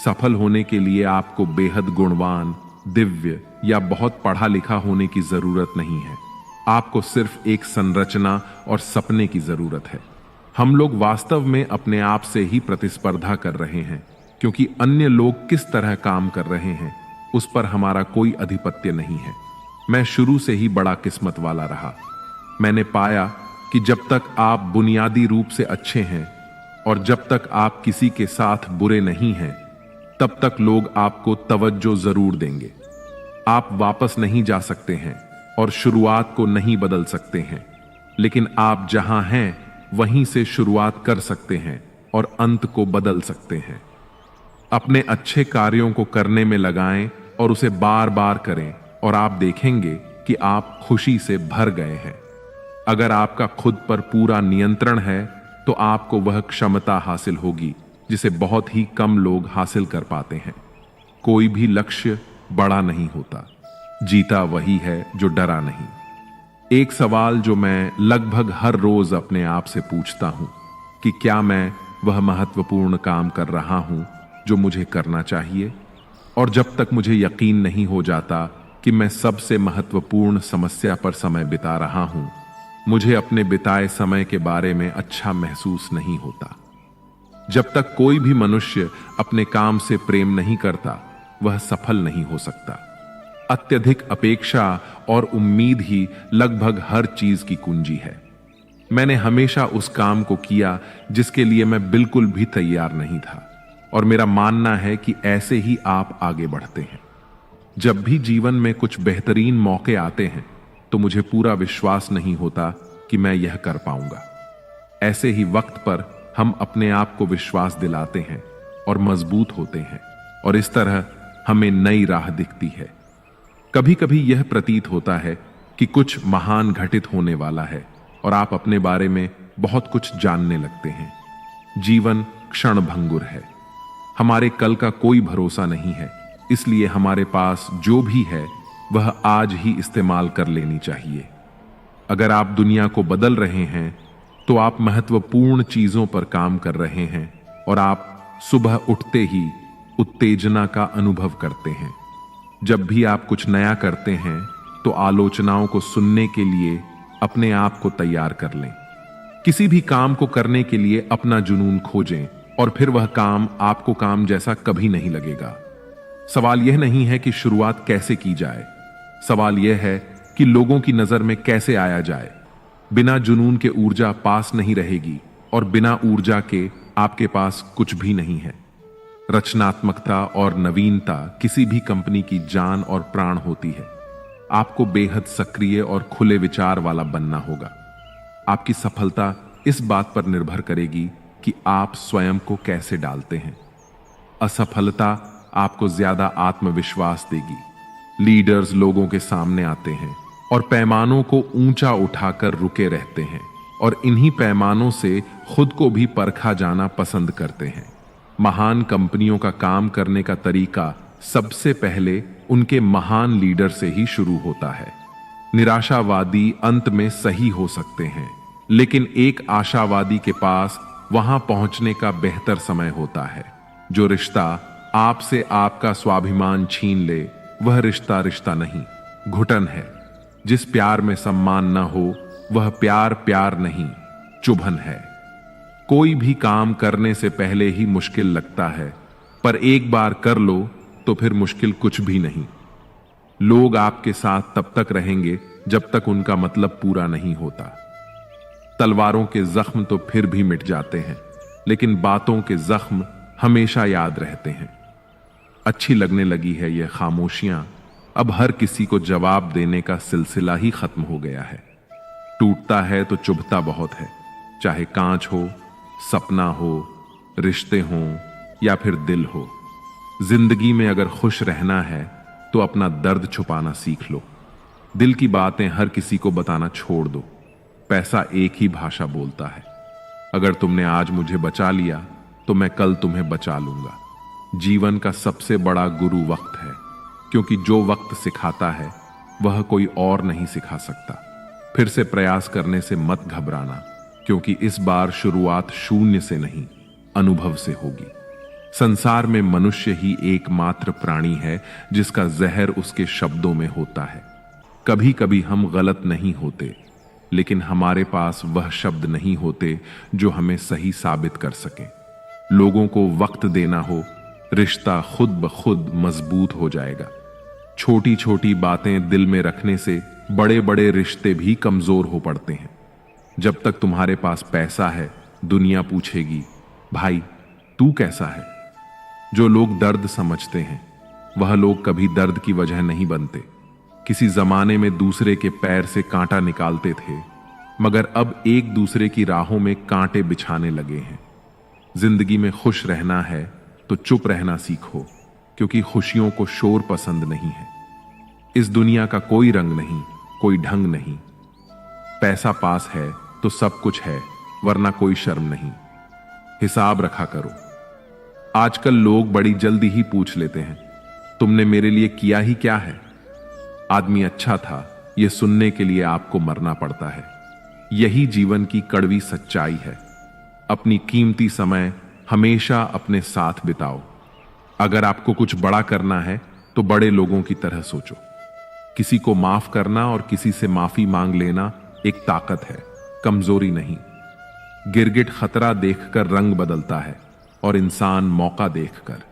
सफल होने के लिए आपको बेहद गुणवान, दिव्य या बहुत पढ़ा लिखा होने की जरूरत नहीं है। आपको सिर्फ एक संरचना और सपने की जरूरत है। हम लोग वास्तव में अपने आप से ही प्रतिस्पर्धा कर रहे हैं, क्योंकि अन्य लोग किस तरह काम कर रहे हैं उस पर हमारा कोई अधिपत्य नहीं है। मैं शुरू से ही बड़ा किस्मत वाला रहा। मैंने पाया कि जब तक आप बुनियादी रूप से अच्छे हैं और जब तक आप किसी के साथ बुरे नहीं हैं, तब तक लोग आपको तवज्जो जरूर देंगे। आप वापस नहीं जा सकते हैं और शुरुआत को नहीं बदल सकते हैं, लेकिन आप जहां हैं वहीं से शुरुआत कर सकते हैं और अंत को बदल सकते हैं। अपने अच्छे कार्यों को करने में लगाएं और उसे बार बार करें और आप देखेंगे कि आप खुशी से भर गए हैं। अगर आपका खुद पर पूरा नियंत्रण है तो आपको वह क्षमता हासिल होगी जिसे बहुत ही कम लोग हासिल कर पाते हैं। कोई भी लक्ष्य बड़ा नहीं होता, जीता वही है जो डरा नहीं। एक सवाल जो मैं लगभग हर रोज अपने आप से पूछता हूं कि क्या मैं वह महत्वपूर्ण काम कर रहा हूं जो मुझे करना चाहिए? और जब तक मुझे यकीन नहीं हो जाता कि मैं सबसे महत्वपूर्ण समस्या पर समय बिता रहा हूं, मुझे अपने बिताए समय के बारे में अच्छा महसूस नहीं होता। जब तक कोई भी मनुष्य अपने काम से प्रेम नहीं करता, वह सफल नहीं हो सकता। अत्यधिक अपेक्षा और उम्मीद ही लगभग हर चीज की कुंजी है। मैंने हमेशा उस काम को किया जिसके लिए मैं बिल्कुल भी तैयार नहीं था, और मेरा मानना है कि ऐसे ही आप आगे बढ़ते हैं। जब भी जीवन में कुछ बेहतरीन मौके आते हैं तो मुझे पूरा विश्वास नहीं होता कि मैं यह कर पाऊंगा। ऐसे ही वक्त पर हम अपने आप को विश्वास दिलाते हैं और मजबूत होते हैं, और इस तरह हमें नई राह दिखती है। कभी कभी यह प्रतीत होता है कि कुछ महान घटित होने वाला है और आप अपने बारे में बहुत कुछ जानने लगते हैं। जीवन क्षणभंगुर है, हमारे कल का कोई भरोसा नहीं है, इसलिए हमारे पास जो भी है वह आज ही इस्तेमाल कर लेनी चाहिए। अगर आप दुनिया को बदल रहे हैं तो आप महत्वपूर्ण चीजों पर काम कर रहे हैं, और आप सुबह उठते ही उत्तेजना का अनुभव करते हैं। जब भी आप कुछ नया करते हैं तो आलोचनाओं को सुनने के लिए अपने आप को तैयार कर लें। किसी भी काम को करने के लिए अपना जुनून खोजें और फिर वह काम आपको काम जैसा कभी नहीं लगेगा। सवाल यह नहीं है कि शुरुआत कैसे की जाए, सवाल यह है कि लोगों की नजर में कैसे आया जाए। बिना जुनून के ऊर्जा पास नहीं रहेगी, और बिना ऊर्जा के आपके पास कुछ भी नहीं है। रचनात्मकता और नवीनता किसी भी कंपनी की जान और प्राण होती है। आपको बेहद सक्रिय और खुले विचार वाला बनना होगा। आपकी सफलता इस बात पर निर्भर करेगी कि आप स्वयं को कैसे डालते हैं। असफलता आपको ज्यादा आत्मविश्वास देगी। लीडर्स लोगों के सामने आते हैं और पैमानों को ऊंचा उठाकर रुके रहते हैं, और इन्हीं पैमानों से खुद को भी परखा जाना पसंद करते हैं। महान कंपनियों का काम करने का तरीका सबसे पहले उनके महान लीडर से ही शुरू होता है। निराशावादी अंत में सही हो सकते हैं, लेकिन एक आशावादी के पास वहां पहुंचने का बेहतर समय होता है। जो रिश्ता आपसे आपका स्वाभिमान छीन ले, वह रिश्ता रिश्ता नहीं, घुटन है। जिस प्यार में सम्मान न हो, वह प्यार प्यार नहीं, चुभन है। कोई भी काम करने से पहले ही मुश्किल लगता है, पर एक बार कर लो तो फिर मुश्किल कुछ भी नहीं। लोग आपके साथ तब तक रहेंगे जब तक उनका मतलब पूरा नहीं होता। तलवारों के जख्म तो फिर भी मिट जाते हैं, लेकिन बातों के जख्म हमेशा याद रहते हैं। अच्छी लगने लगी है ये खामोशियां। अब हर किसी को जवाब देने का सिलसिला ही खत्म हो गया है। टूटता है तो चुभता बहुत है, चाहे कांच हो, सपना हो, रिश्ते हों या फिर दिल हो। जिंदगी में अगर खुश रहना है तो अपना दर्द छुपाना सीख लो। दिल की बातें हर किसी को बताना छोड़ दो। पैसा एक ही भाषा बोलता है। अगर तुमने आज मुझे बचा लिया तो मैं कल तुम्हें बचा लूंगा। जीवन का सबसे बड़ा गुरु वक्त है, क्योंकि जो वक्त सिखाता है वह कोई और नहीं सिखा सकता। फिर से प्रयास करने से मत घबराना, क्योंकि इस बार शुरुआत शून्य से नहीं, अनुभव से होगी। संसार में मनुष्य ही एकमात्र प्राणी है जिसका जहर उसके शब्दों में होता है। कभी कभी हम गलत नहीं होते, लेकिन हमारे पास वह शब्द नहीं होते जो हमें सही साबित कर सके। लोगों को वक्त देना हो, रिश्ता खुद ब खुद मजबूत हो जाएगा। छोटी छोटी बातें दिल में रखने से बड़े बड़े रिश्ते भी कमजोर हो पड़ते हैं। जब तक तुम्हारे पास पैसा है, दुनिया पूछेगी, भाई तू कैसा है। जो लोग दर्द समझते हैं वह लोग कभी दर्द की वजह नहीं बनते। किसी जमाने में दूसरे के पैर से कांटा निकालते थे, मगर अब एक दूसरे की राहों में कांटे बिछाने लगे हैं। जिंदगी में खुश रहना है तो चुप रहना सीखो, क्योंकि खुशियों को शोर पसंद नहीं है। इस दुनिया का कोई रंग नहीं, कोई ढंग नहीं। पैसा पास है तो सब कुछ है, वरना कोई शर्म नहीं। हिसाब रखा करो। आजकल लोग बड़ी जल्दी ही पूछ लेते हैं, तुमने मेरे लिए किया ही क्या है। आदमी अच्छा था, यह सुनने के लिए आपको मरना पड़ता है। यही जीवन की कड़वी सच्चाई है। अपनी कीमती समय हमेशा अपने साथ बिताओ। अगर आपको कुछ बड़ा करना है तो बड़े लोगों की तरह सोचो। किसी को माफ करना और किसी से माफी मांग लेना एक ताकत है, कमजोरी नहीं। गिरगिट खतरा देखकर रंग बदलता है और इंसान मौका देखकर।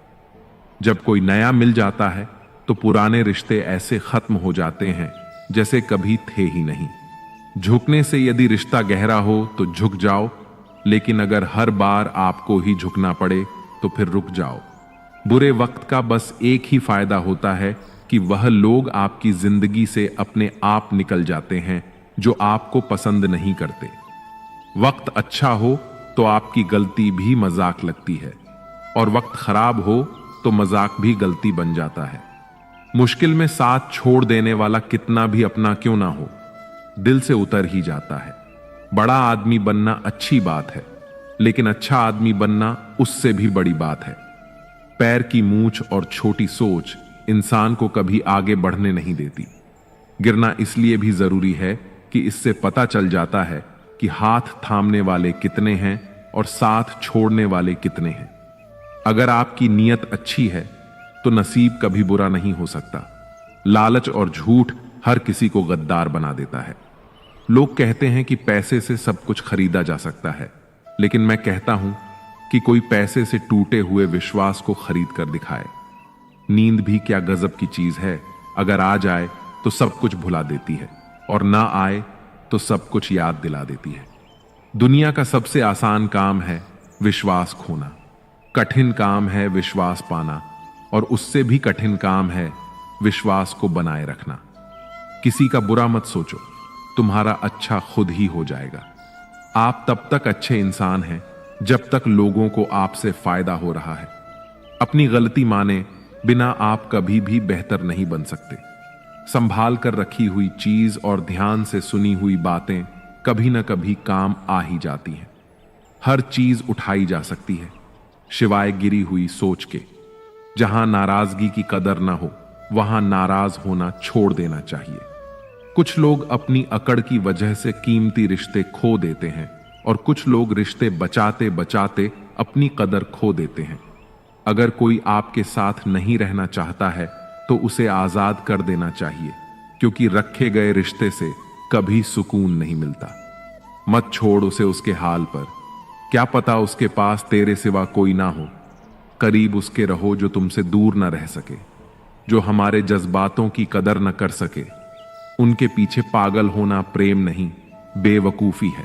जब कोई नया मिल जाता है तो पुराने रिश्ते ऐसे खत्म हो जाते हैं जैसे कभी थे ही नहीं। झुकने से यदि रिश्ता गहरा हो तो झुक जाओ, लेकिन अगर हर बार आपको ही झुकना पड़े तो फिर रुक जाओ। बुरे वक्त का बस एक ही फायदा होता है कि वह लोग आपकी जिंदगी से अपने आप निकल जाते हैं जो आपको पसंद नहीं करते। वक्त अच्छा हो तो आपकी गलती भी मजाक लगती है, और वक्त खराब हो तो मजाक भी गलती बन जाता है। मुश्किल में साथ छोड़ देने वाला कितना भी अपना क्यों ना हो, दिल से उतर ही जाता है। बड़ा आदमी बनना अच्छी बात है, लेकिन अच्छा आदमी बनना उससे भी बड़ी बात है। पैर की मूंछ और छोटी सोच इंसान को कभी आगे बढ़ने नहीं देती। गिरना इसलिए भी जरूरी है कि इससे पता चल जाता है कि हाथ थामने वाले कितने हैं और साथ छोड़ने वाले कितने हैं। अगर आपकी नीयत अच्छी है तो नसीब कभी बुरा नहीं हो सकता। लालच और झूठ हर किसी को गद्दार बना देता है। लोग कहते हैं कि पैसे से सब कुछ खरीदा जा सकता है, लेकिन मैं कहता हूं कि कोई पैसे से टूटे हुए विश्वास को खरीद कर दिखाए। नींद भी क्या गजब की चीज है, अगर आ जाए तो सब कुछ भुला देती है, और ना आए तो सब कुछ याद दिला देती है। दुनिया का सबसे आसान काम है विश्वास खोना, कठिन काम है विश्वास पाना, और उससे भी कठिन काम है विश्वास को बनाए रखना। किसी का बुरा मत सोचो, तुम्हारा अच्छा खुद ही हो जाएगा। आप तब तक अच्छे इंसान हैं जब तक लोगों को आपसे फायदा हो रहा है। अपनी गलती माने बिना आप कभी भी बेहतर नहीं बन सकते। संभाल कर रखी हुई चीज और ध्यान से सुनी हुई बातें कभी ना कभी काम आ ही जाती हैं। हर चीज उठाई जा सकती है, सिवाय गिरी हुई सोच के। जहां नाराजगी की कदर ना हो वहां नाराज होना छोड़ देना चाहिए। कुछ लोग अपनी अकड़ की वजह से कीमती रिश्ते खो देते हैं, और कुछ लोग रिश्ते बचाते बचाते अपनी कदर खो देते हैं। अगर कोई आपके साथ नहीं रहना चाहता है तो उसे आजाद कर देना चाहिए, क्योंकि रखे गए रिश्ते से कभी सुकून नहीं मिलता। मत छोड़ उसे उसके हाल पर। क्या पता उसके पास तेरे सिवा कोई ना हो। करीब उसके रहो जो तुमसे दूर ना रह सके। जो हमारे जज्बातों की कदर न कर सके, उनके पीछे पागल होना प्रेम नहीं, बेवकूफी है।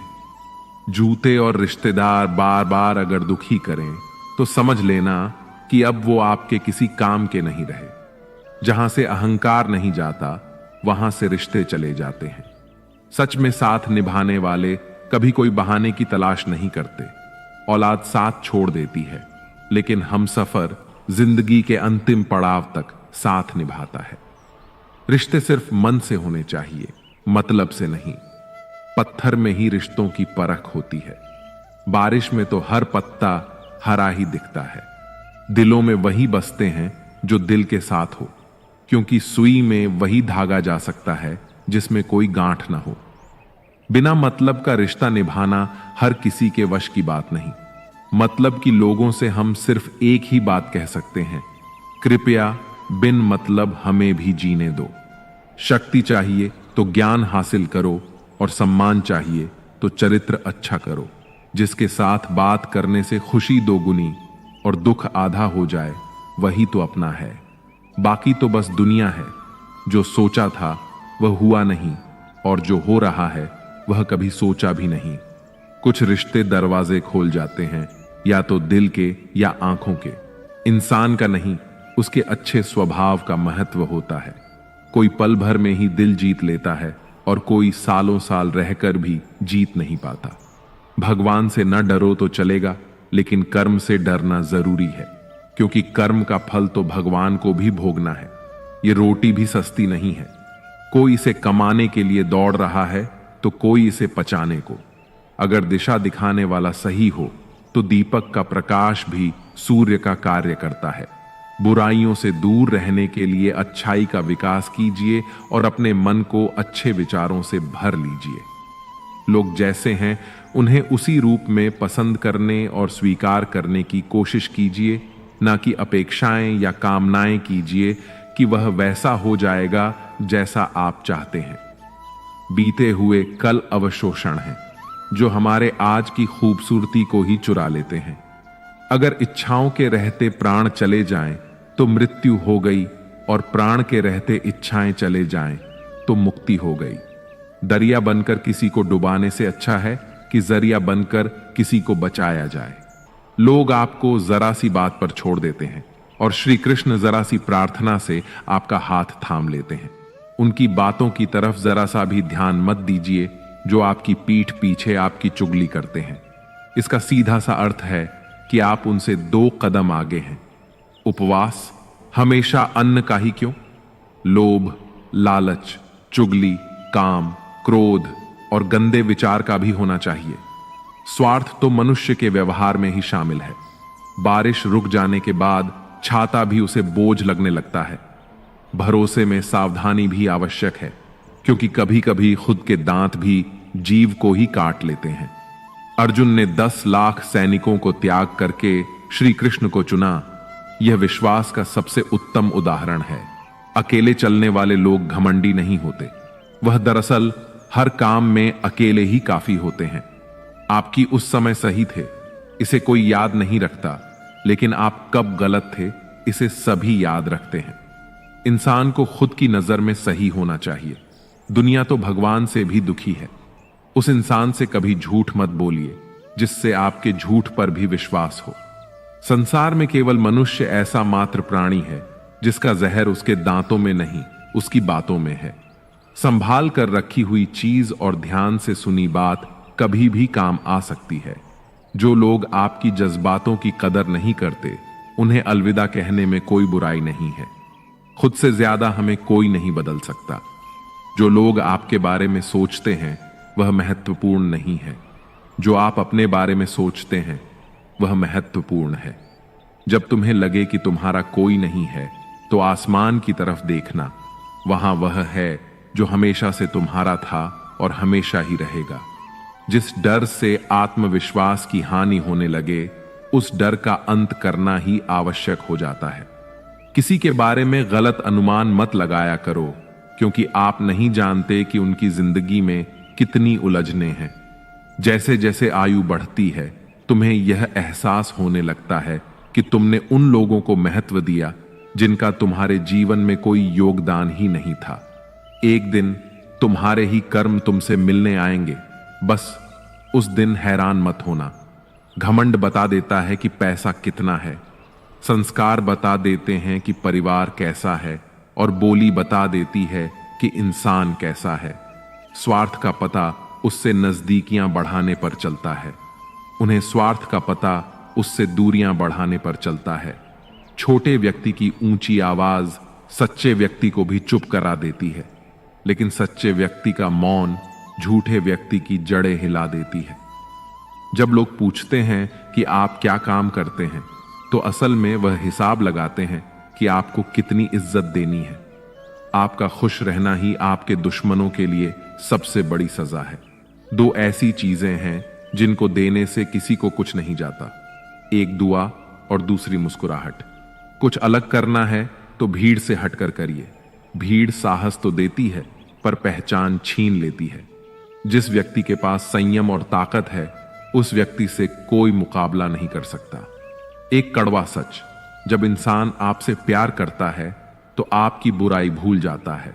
जूते और रिश्तेदार बार बार अगर दुखी करें तो समझ लेना कि अब वो आपके किसी काम के नहीं रहे। जहां से अहंकार नहीं जाता वहां से रिश्ते चले जाते हैं। सच में साथ निभाने वाले कभी कोई बहाने की तलाश नहीं करते। औलाद साथ छोड़ देती है, लेकिन हमसफर जिंदगी के अंतिम पड़ाव तक साथ निभाता है। रिश्ते सिर्फ मन से होने चाहिए, मतलब से नहीं। पत्थर में ही रिश्तों की परख होती है। बारिश में तो हर पत्ता हरा ही दिखता है। दिलों में वही बसते हैं जो दिल के साथ हो, क्योंकि सुई में वही धागा जा सकता है जिसमें कोई गांठ ना हो। बिना मतलब का रिश्ता निभाना हर किसी के वश की बात नहीं। मतलब की लोगों से हम सिर्फ एक ही बात कह सकते हैं, कृपया बिन मतलब हमें भी जीने दो। शक्ति चाहिए तो ज्ञान हासिल करो, और सम्मान चाहिए तो चरित्र अच्छा करो। जिसके साथ बात करने से खुशी दोगुनी और दुख आधा हो जाए, वही तो अपना है। बाकी तो बस दुनिया है। जो सोचा था वह हुआ नहीं, और जो हो रहा है वह कभी सोचा भी नहीं। कुछ रिश्ते दरवाजे खोल जाते हैं, या तो दिल के या आंखों के। इंसान का नहीं, उसके अच्छे स्वभाव का महत्व होता है। कोई पल भर में ही दिल जीत लेता है, और कोई सालों साल रहकर भी जीत नहीं पाता। भगवान से न डरो तो चलेगा, लेकिन कर्म से डरना जरूरी है, क्योंकि कर्म का फल तो भगवान को भी भोगना है। ये रोटी भी सस्ती नहीं है। कोई इसे कमाने के लिए दौड़ रहा है, तो कोई इसे पचाने को। अगर दिशा दिखाने वाला सही हो तो दीपक का प्रकाश भी सूर्य का कार्य करता है। बुराइयों से दूर रहने के लिए अच्छाई का विकास कीजिए और अपने मन को अच्छे विचारों से भर लीजिए। लोग जैसे हैं उन्हें उसी रूप में पसंद करने और स्वीकार करने की कोशिश कीजिए, ना कि अपेक्षाएं या कामनाएं कीजिए कि वह वैसा हो जाएगा जैसा आप चाहते हैं। बीते हुए कल अवशोषण हैं, जो हमारे आज की खूबसूरती को ही चुरा लेते हैं। अगर इच्छाओं के रहते प्राण चले जाएं तो मृत्यु हो गई, और प्राण के रहते इच्छाएं चले जाएं तो मुक्ति हो गई। दरिया बनकर किसी को डुबाने से अच्छा है कि जरिया बनकर किसी को बचाया जाए। लोग आपको जरा सी बात पर छोड़ देते हैं, और श्री कृष्ण जरा सी प्रार्थना से आपका हाथ थाम लेते हैं। उनकी बातों की तरफ जरा सा भी ध्यान मत दीजिए, जो आपकी पीठ पीछे आपकी चुगली करते हैं। इसका सीधा सा अर्थ है कि आप उनसे 2 कदम आगे हैं। उपवास हमेशा अन्न का ही क्यों? लोभ, लालच, चुगली, काम, क्रोध और गंदे विचार का भी होना चाहिए। स्वार्थ तो मनुष्य के व्यवहार में ही शामिल है। बारिश रुक जाने के बाद छाता भी उसे बोझ लगने लगता है। भरोसे में सावधानी भी आवश्यक है, क्योंकि कभी कभी खुद के दांत भी जीव को ही काट लेते हैं। अर्जुन ने 10 लाख सैनिकों को त्याग करके श्री कृष्ण को चुना। यह विश्वास का सबसे उत्तम उदाहरण है। अकेले चलने वाले लोग घमंडी नहीं होते। वह दरअसल हर काम में अकेले ही काफी होते हैं। आपकी उस समय सही थे, इसे कोई याद नहीं रखता, लेकिन आप कब गलत थे इसे सभी याद रखते हैं। इंसान को खुद की नजर में सही होना चाहिए। दुनिया तो भगवान से भी दुखी है। उस इंसान से कभी झूठ मत बोलिए जिससे आपके झूठ पर भी विश्वास हो। संसार में केवल मनुष्य ऐसा मात्र प्राणी है जिसका जहर उसके दांतों में नहीं, उसकी बातों में है। संभाल कर रखी हुई चीज और ध्यान से सुनी बात कभी भी काम आ सकती है। जो लोग आपकी जज्बातों की कदर नहीं करते, उन्हें अलविदा कहने में कोई बुराई नहीं है। खुद से ज्यादा हमें कोई नहीं बदल सकता। जो लोग आपके बारे में सोचते हैं वह महत्वपूर्ण नहीं है। जो आप अपने बारे में सोचते हैं वह महत्वपूर्ण है। जब तुम्हें लगे कि तुम्हारा कोई नहीं है, तो आसमान की तरफ देखना। वहां वह है जो हमेशा से तुम्हारा था और हमेशा ही रहेगा। जिस डर से आत्मविश्वास की हानि होने लगे, उस डर का अंत करना ही आवश्यक हो जाता है। किसी के बारे में गलत अनुमान मत लगाया करो, क्योंकि आप नहीं जानते कि उनकी जिंदगी में कितनी उलझने हैं। जैसे जैसे आयु बढ़ती है, तुम्हें यह एहसास होने लगता है कि तुमने उन लोगों को महत्व दिया जिनका तुम्हारे जीवन में कोई योगदान ही नहीं था। एक दिन तुम्हारे ही कर्म तुमसे मिलने आएंगे। बस उस दिन हैरान मत होना। घमंड बता देता है कि पैसा कितना है, संस्कार बता देते हैं कि परिवार कैसा है और बोली बता देती है कि इंसान कैसा है। स्वार्थ का पता उससे नजदीकियां बढ़ाने पर चलता है, उन्हें स्वार्थ का पता उससे दूरियां बढ़ाने पर चलता है। छोटे व्यक्ति की ऊंची आवाज सच्चे व्यक्ति को भी चुप करा देती है, लेकिन सच्चे व्यक्ति का मौन झूठे व्यक्ति की जड़ें हिला देती है। जब लोग पूछते हैं कि आप क्या काम करते हैं, तो असल में वह हिसाब लगाते हैं कि आपको कितनी इज्जत देनी है। आपका खुश रहना ही आपके दुश्मनों के लिए सबसे बड़ी सजा है। दो ऐसी चीजें हैं जिनको देने से किसी को कुछ नहीं जाता, एक दुआ और दूसरी मुस्कुराहट। कुछ अलग करना है तो भीड़ से हटकर करिए। भीड़ साहस तो देती है पर पहचान छीन लेती है। जिस व्यक्ति के पास संयम और ताकत है, उस व्यक्ति से कोई मुकाबला नहीं कर सकता। एक कड़वा सच, जब इंसान आपसे प्यार करता है तो आपकी बुराई भूल जाता है,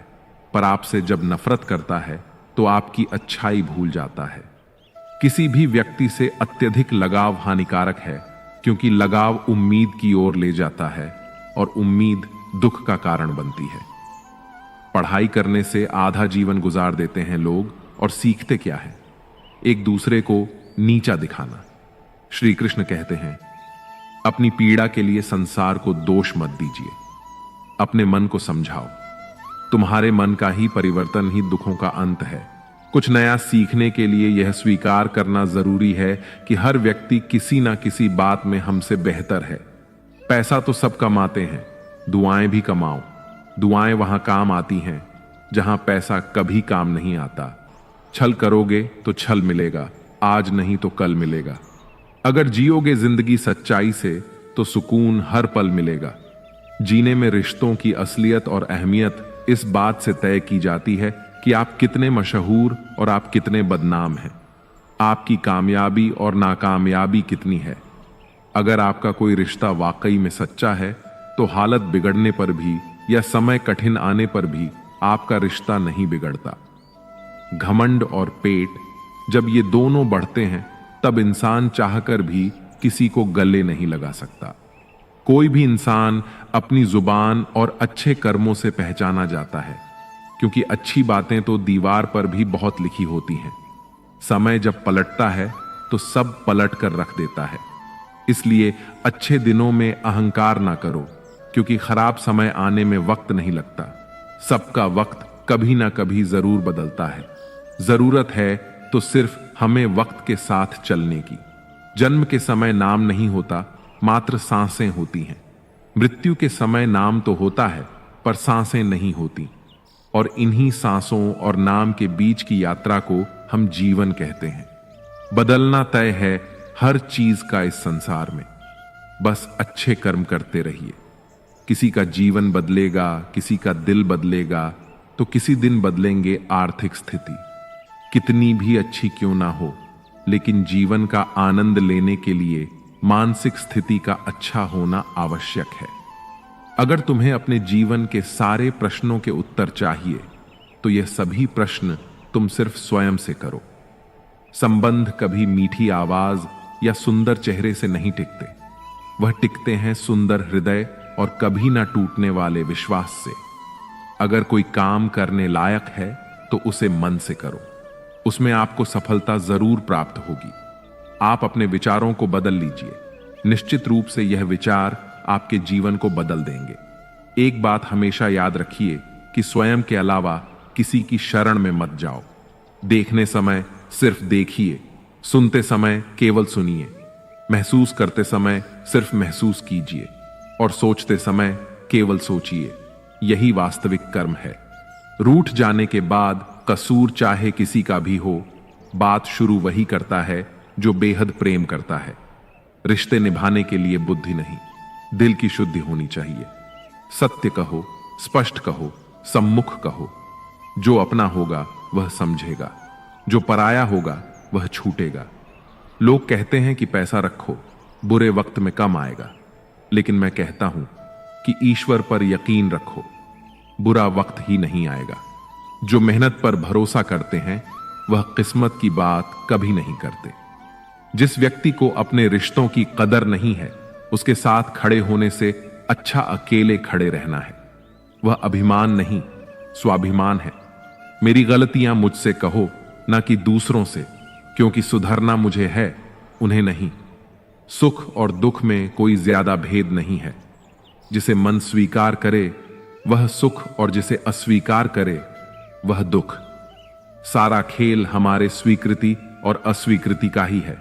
पर आपसे जब नफरत करता है तो आपकी अच्छाई भूल जाता है। किसी भी व्यक्ति से अत्यधिक लगाव हानिकारक है, क्योंकि लगाव उम्मीद की ओर ले जाता है और उम्मीद दुख का कारण बनती है। पढ़ाई करने से आधा जीवन गुजार देते हैं लोग, और सीखते क्या है? एक दूसरे को नीचा दिखाना। श्री कृष्ण कहते हैं, अपनी पीड़ा के लिए संसार को दोष मत दीजिए, अपने मन को समझाओ। तुम्हारे मन का ही परिवर्तन ही दुखों का अंत है। कुछ नया सीखने के लिए यह स्वीकार करना जरूरी है कि हर व्यक्ति किसी ना किसी बात में हमसे बेहतर है। पैसा तो सब कमाते हैं, दुआएं भी कमाओ। दुआएं वहां काम आती हैं जहां पैसा कभी काम नहीं आता। छल करोगे तो छल मिलेगा, आज नहीं तो कल मिलेगा। अगर जियोगे जिंदगी सच्चाई से तो सुकून हर पल मिलेगा। जीने में रिश्तों की असलियत और अहमियत इस बात से तय की जाती है कि आप कितने मशहूर और आप कितने बदनाम हैं। आपकी कामयाबी और नाकामयाबी कितनी है। अगर आपका कोई रिश्ता वाकई में सच्चा है तो हालत बिगड़ने पर भी या समय कठिन आने पर भी आपका रिश्ता नहीं बिगड़ता। घमंड और पेट, जब ये दोनों बढ़ते हैं तब इंसान चाहकर भी किसी को गले नहीं लगा सकता। कोई भी इंसान अपनी जुबान और अच्छे कर्मों से पहचाना जाता है, क्योंकि अच्छी बातें तो दीवार पर भी बहुत लिखी होती हैं। समय जब पलटता है तो सब पलट कर रख देता है। इसलिए अच्छे दिनों में अहंकार ना करो, क्योंकि खराब समय आने में वक्त नहीं लगता। सबका वक्त कभी ना कभी जरूर बदलता है। जरूरत है तो सिर्फ हमें वक्त के साथ चलने की। जन्म के समय नाम नहीं होता, मात्र सांसें होती हैं। मृत्यु के समय नाम तो होता है, पर सांसें नहीं होती। और इन्हीं सांसों और नाम के बीच की यात्रा को हम जीवन कहते हैं। बदलना तय है हर चीज का इस संसार में। बस अच्छे कर्म करते रहिए। किसी का जीवन बदलेगा, किसी का दिल बदलेगा, तो किसी दिन बदलेंगे आर्थिक स्थिति। कितनी भी अच्छी क्यों ना हो, लेकिन जीवन का आनंद लेने के लिए मानसिक स्थिति का अच्छा होना आवश्यक है। अगर तुम्हें अपने जीवन के सारे प्रश्नों के उत्तर चाहिए, तो यह सभी प्रश्न तुम सिर्फ स्वयं से करो। संबंध कभी मीठी आवाज या सुंदर चेहरे से नहीं टिकते, वह टिकते हैं सुंदर हृदय और कभी ना टूटने वाले विश्वास से। अगर कोई काम करने लायक है तो उसे मन से करो, उसमें आपको सफलता जरूर प्राप्त होगी। आप अपने विचारों को बदल लीजिए, निश्चित रूप से यह विचार आपके जीवन को बदल देंगे। एक बात हमेशा याद रखिए कि स्वयं के अलावा किसी की शरण में मत जाओ। देखने समय सिर्फ देखिए, सुनते समय केवल सुनिए, महसूस करते समय सिर्फ महसूस कीजिए और सोचते समय केवल सोचिए। यही वास्तविक कर्म है। रूठ जाने के बाद कसूर चाहे किसी का भी हो, बात शुरू वही करता है जो बेहद प्रेम करता है। रिश्ते निभाने के लिए बुद्धि नहीं, दिल की शुद्धि होनी चाहिए। सत्य कहो, स्पष्ट कहो, सम्मुख कहो। जो अपना होगा वह समझेगा, जो पराया होगा वह छूटेगा। लोग कहते हैं कि पैसा रखो, बुरे वक्त में कम आएगा, लेकिन मैं कहता हूं कि ईश्वर पर यकीन रखो, बुरा वक्त ही नहीं आएगा। जो मेहनत पर भरोसा करते हैं वह किस्मत की बात कभी नहीं करते। जिस व्यक्ति को अपने रिश्तों की कदर नहीं है उसके साथ खड़े होने से अच्छा अकेले खड़े रहना है। वह अभिमान नहीं, स्वाभिमान है। मेरी गलतियां मुझसे कहो, ना कि दूसरों से, क्योंकि सुधरना मुझे है, उन्हें नहीं। सुख और दुख में कोई ज्यादा भेद नहीं है। जिसे मन स्वीकार करे वह सुख, और जिसे अस्वीकार करे वह दुख। सारा खेल हमारे स्वीकृति और अस्वीकृति का ही है।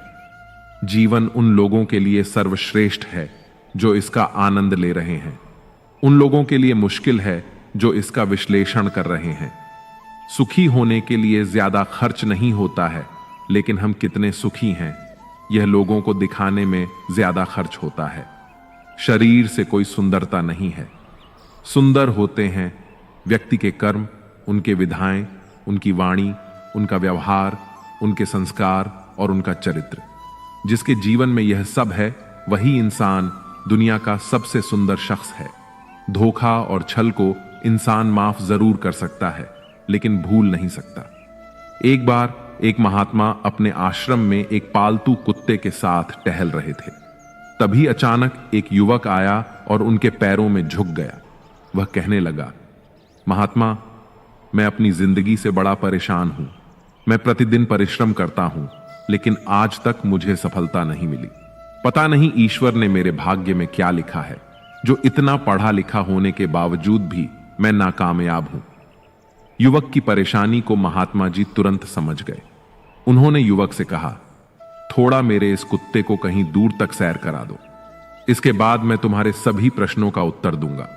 जीवन उन लोगों के लिए सर्वश्रेष्ठ है जो इसका आनंद ले रहे हैं। उन लोगों के लिए मुश्किल है जो इसका विश्लेषण कर रहे हैं। सुखी होने के लिए ज्यादा खर्च नहीं होता है, लेकिन हम कितने सुखी हैं यह लोगों को दिखाने में ज्यादा खर्च होता है। शरीर से कोई सुंदरता नहीं है। सुंदर होते हैं व्यक्ति के कर्म, उनके विधाएं, उनकी वाणी, उनका व्यवहार, उनके संस्कार और उनका चरित्र। जिसके जीवन में यह सब है वही इंसान दुनिया का सबसे सुंदर शख्स है। धोखा और छल को इंसान माफ जरूर कर सकता है, लेकिन भूल नहीं सकता। एक बार एक महात्मा अपने आश्रम में एक पालतू कुत्ते के साथ टहल रहे थे। तभी अचानक एक युवक आया और उनके पैरों में झुक गया। वह कहने लगा, महात्मा, मैं अपनी जिंदगी से बड़ा परेशान हूं। मैं प्रतिदिन परिश्रम करता हूं, लेकिन आज तक मुझे सफलता नहीं मिली। पता नहीं ईश्वर ने मेरे भाग्य में क्या लिखा है, जो इतना पढ़ा लिखा होने के बावजूद भी मैं नाकामयाब हूं। युवक की परेशानी को महात्मा जी तुरंत समझ गए। उन्होंने युवक से कहा, थोड़ा मेरे इस कुत्ते को कहीं दूर तक सैर करा दो। इसके बाद मैं तुम्हारे सभी प्रश्नों का उत्तर दूंगा।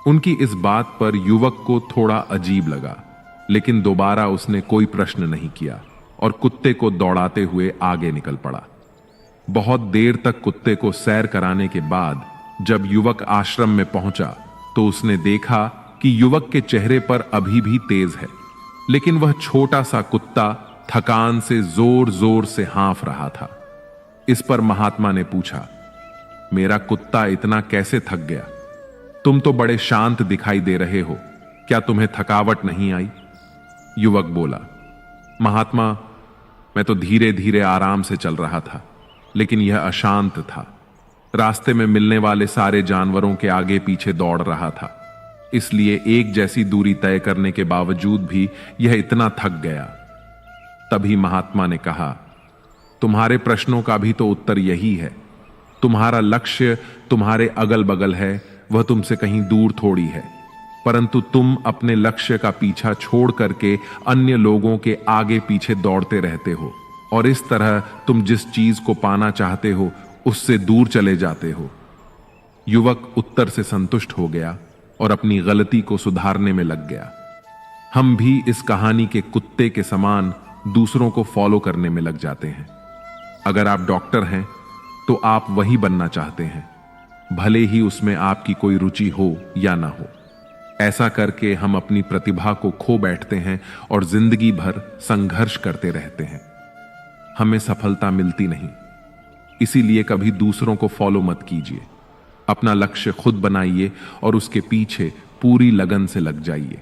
उनकी इस बात पर युवक को थोड़ा अजीब लगा, लेकिन दोबारा उसने कोई प्रश्न नहीं किया और कुत्ते को दौड़ाते हुए आगे निकल पड़ा। बहुत देर तक कुत्ते को सैर कराने के बाद जब युवक आश्रम में पहुंचा तो उसने देखा कि युवक के चेहरे पर अभी भी तेज है, लेकिन वह छोटा सा कुत्ता थकान से जोर जोर से हाँफ रहा था। इस पर महात्मा ने पूछा, मेरा कुत्ता इतना कैसे थक गया? तुम तो बड़े शांत दिखाई दे रहे हो, क्या तुम्हें थकावट नहीं आई? युवक बोला, महात्मा, मैं तो धीरे धीरे आराम से चल रहा था, लेकिन यह अशांत था। रास्ते में मिलने वाले सारे जानवरों के आगे पीछे दौड़ रहा था, इसलिए एक जैसी दूरी तय करने के बावजूद भी यह इतना थक गया। तभी महात्मा ने कहा, तुम्हारे प्रश्नों का भी तो उत्तर यही है। तुम्हारा लक्ष्य तुम्हारे अगल बगल है, वह तुमसे कहीं दूर थोड़ी है, परंतु तुम अपने लक्ष्य का पीछा छोड़ करके अन्य लोगों के आगे पीछे दौड़ते रहते हो, और इस तरह तुम जिस चीज को पाना चाहते हो उससे दूर चले जाते हो। युवक उत्तर से संतुष्ट हो गया और अपनी गलती को सुधारने में लग गया। हम भी इस कहानी के कुत्ते के समान दूसरों को फॉलो करने में लग जाते हैं। अगर आप डॉक्टर हैं तो आप वही बनना चाहते हैं, भले ही उसमें आपकी कोई रुचि हो या ना हो। ऐसा करके हम अपनी प्रतिभा को खो बैठते हैं और जिंदगी भर संघर्ष करते रहते हैं। हमें सफलता मिलती नहीं। इसीलिए कभी दूसरों को फॉलो मत कीजिए। अपना लक्ष्य खुद बनाइए और उसके पीछे पूरी लगन से लग जाइए।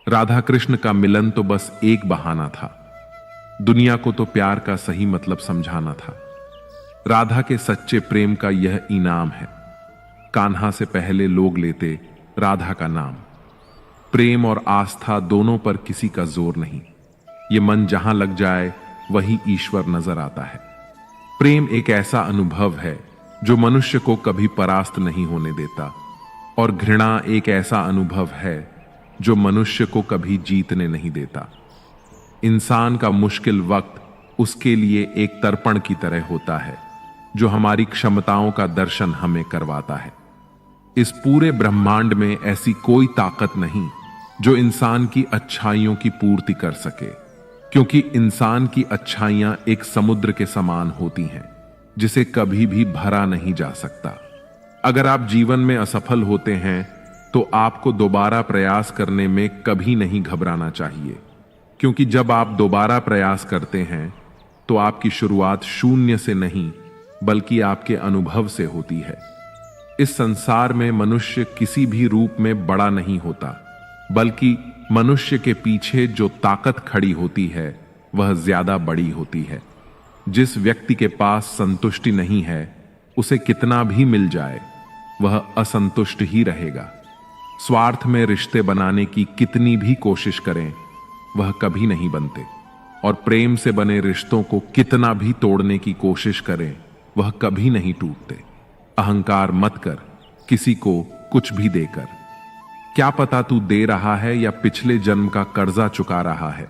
राधा कृष्ण का मिलन तो बस एक बहाना था। दुनिया को तो प्यार का सही मतलब समझाना था। राधा के सच्चे प्रेम का यह इनाम है। कान्हा से पहले लोग लेते राधा का नाम। प्रेम और आस्था दोनों पर किसी का जोर नहीं। ये मन जहां लग जाए वही ईश्वर नजर आता है। प्रेम एक ऐसा अनुभव है जो मनुष्य को कभी परास्त नहीं होने देता, और घृणा एक ऐसा अनुभव है जो मनुष्य को कभी जीतने नहीं देता। इंसान का मुश्किल वक्त उसके लिए एक तर्पण की तरह होता है जो हमारी क्षमताओं का दर्शन हमें करवाता है। इस पूरे ब्रह्मांड में ऐसी कोई ताकत नहीं जो इंसान की अच्छाइयों की पूर्ति कर सके, क्योंकि इंसान की अच्छाइयां एक समुद्र के समान होती हैं जिसे कभी भी भरा नहीं जा सकता। अगर आप जीवन में असफल होते हैं तो आपको दोबारा प्रयास करने में कभी नहीं घबराना चाहिए, क्योंकि जब आप दोबारा प्रयास करते हैं तो आपकी शुरुआत शून्य से नहीं बल्कि आपके अनुभव से होती है। इस संसार में मनुष्य किसी भी रूप में बड़ा नहीं होता, बल्कि मनुष्य के पीछे जो ताकत खड़ी होती है वह ज्यादा बड़ी होती है। जिस व्यक्ति के पास संतुष्टि नहीं है उसे कितना भी मिल जाए वह असंतुष्ट ही रहेगा। स्वार्थ में रिश्ते बनाने की कितनी भी कोशिश करें वह कभी नहीं बनते, और प्रेम से बने रिश्तों को कितना भी तोड़ने की कोशिश करें वह कभी नहीं टूटते। अहंकार मत कर किसी को कुछ भी देकर। क्या पता तू दे रहा है या पिछले जन्म का कर्जा चुका रहा है।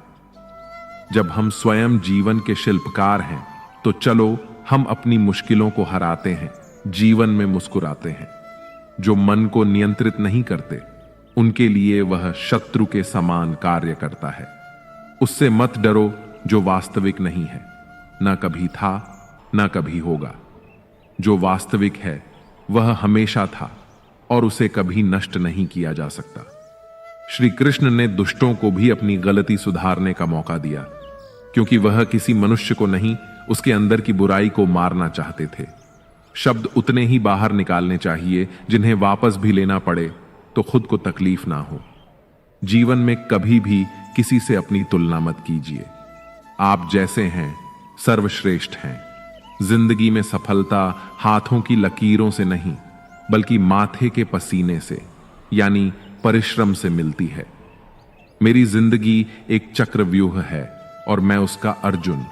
जब हम स्वयं जीवन के शिल्पकार हैं तो चलो हम अपनी मुश्किलों को हराते हैं, जीवन में मुस्कुराते हैं। जो मन को नियंत्रित नहीं करते उनके लिए वह शत्रु के समान कार्य करता है। उससे मत डरो जो वास्तविक नहीं है, ना कभी था ना कभी होगा। जो वास्तविक है वह हमेशा था और उसे कभी नष्ट नहीं किया जा सकता। श्री कृष्ण ने दुष्टों को भी अपनी गलती सुधारने का मौका दिया, क्योंकि वह किसी मनुष्य को नहीं उसके अंदर की बुराई को मारना चाहते थे। शब्द उतने ही बाहर निकालने चाहिए जिन्हें वापस भी लेना पड़े तो खुद को तकलीफ ना हो। जीवन में कभी भी किसी से अपनी तुलना मत कीजिए। आप जैसे हैं सर्वश्रेष्ठ हैं। जिंदगी में सफलता हाथों की लकीरों से नहीं बल्कि माथे के पसीने से यानी परिश्रम से मिलती है। मेरी जिंदगी एक चक्रव्यूह है और मैं उसका अर्जुन।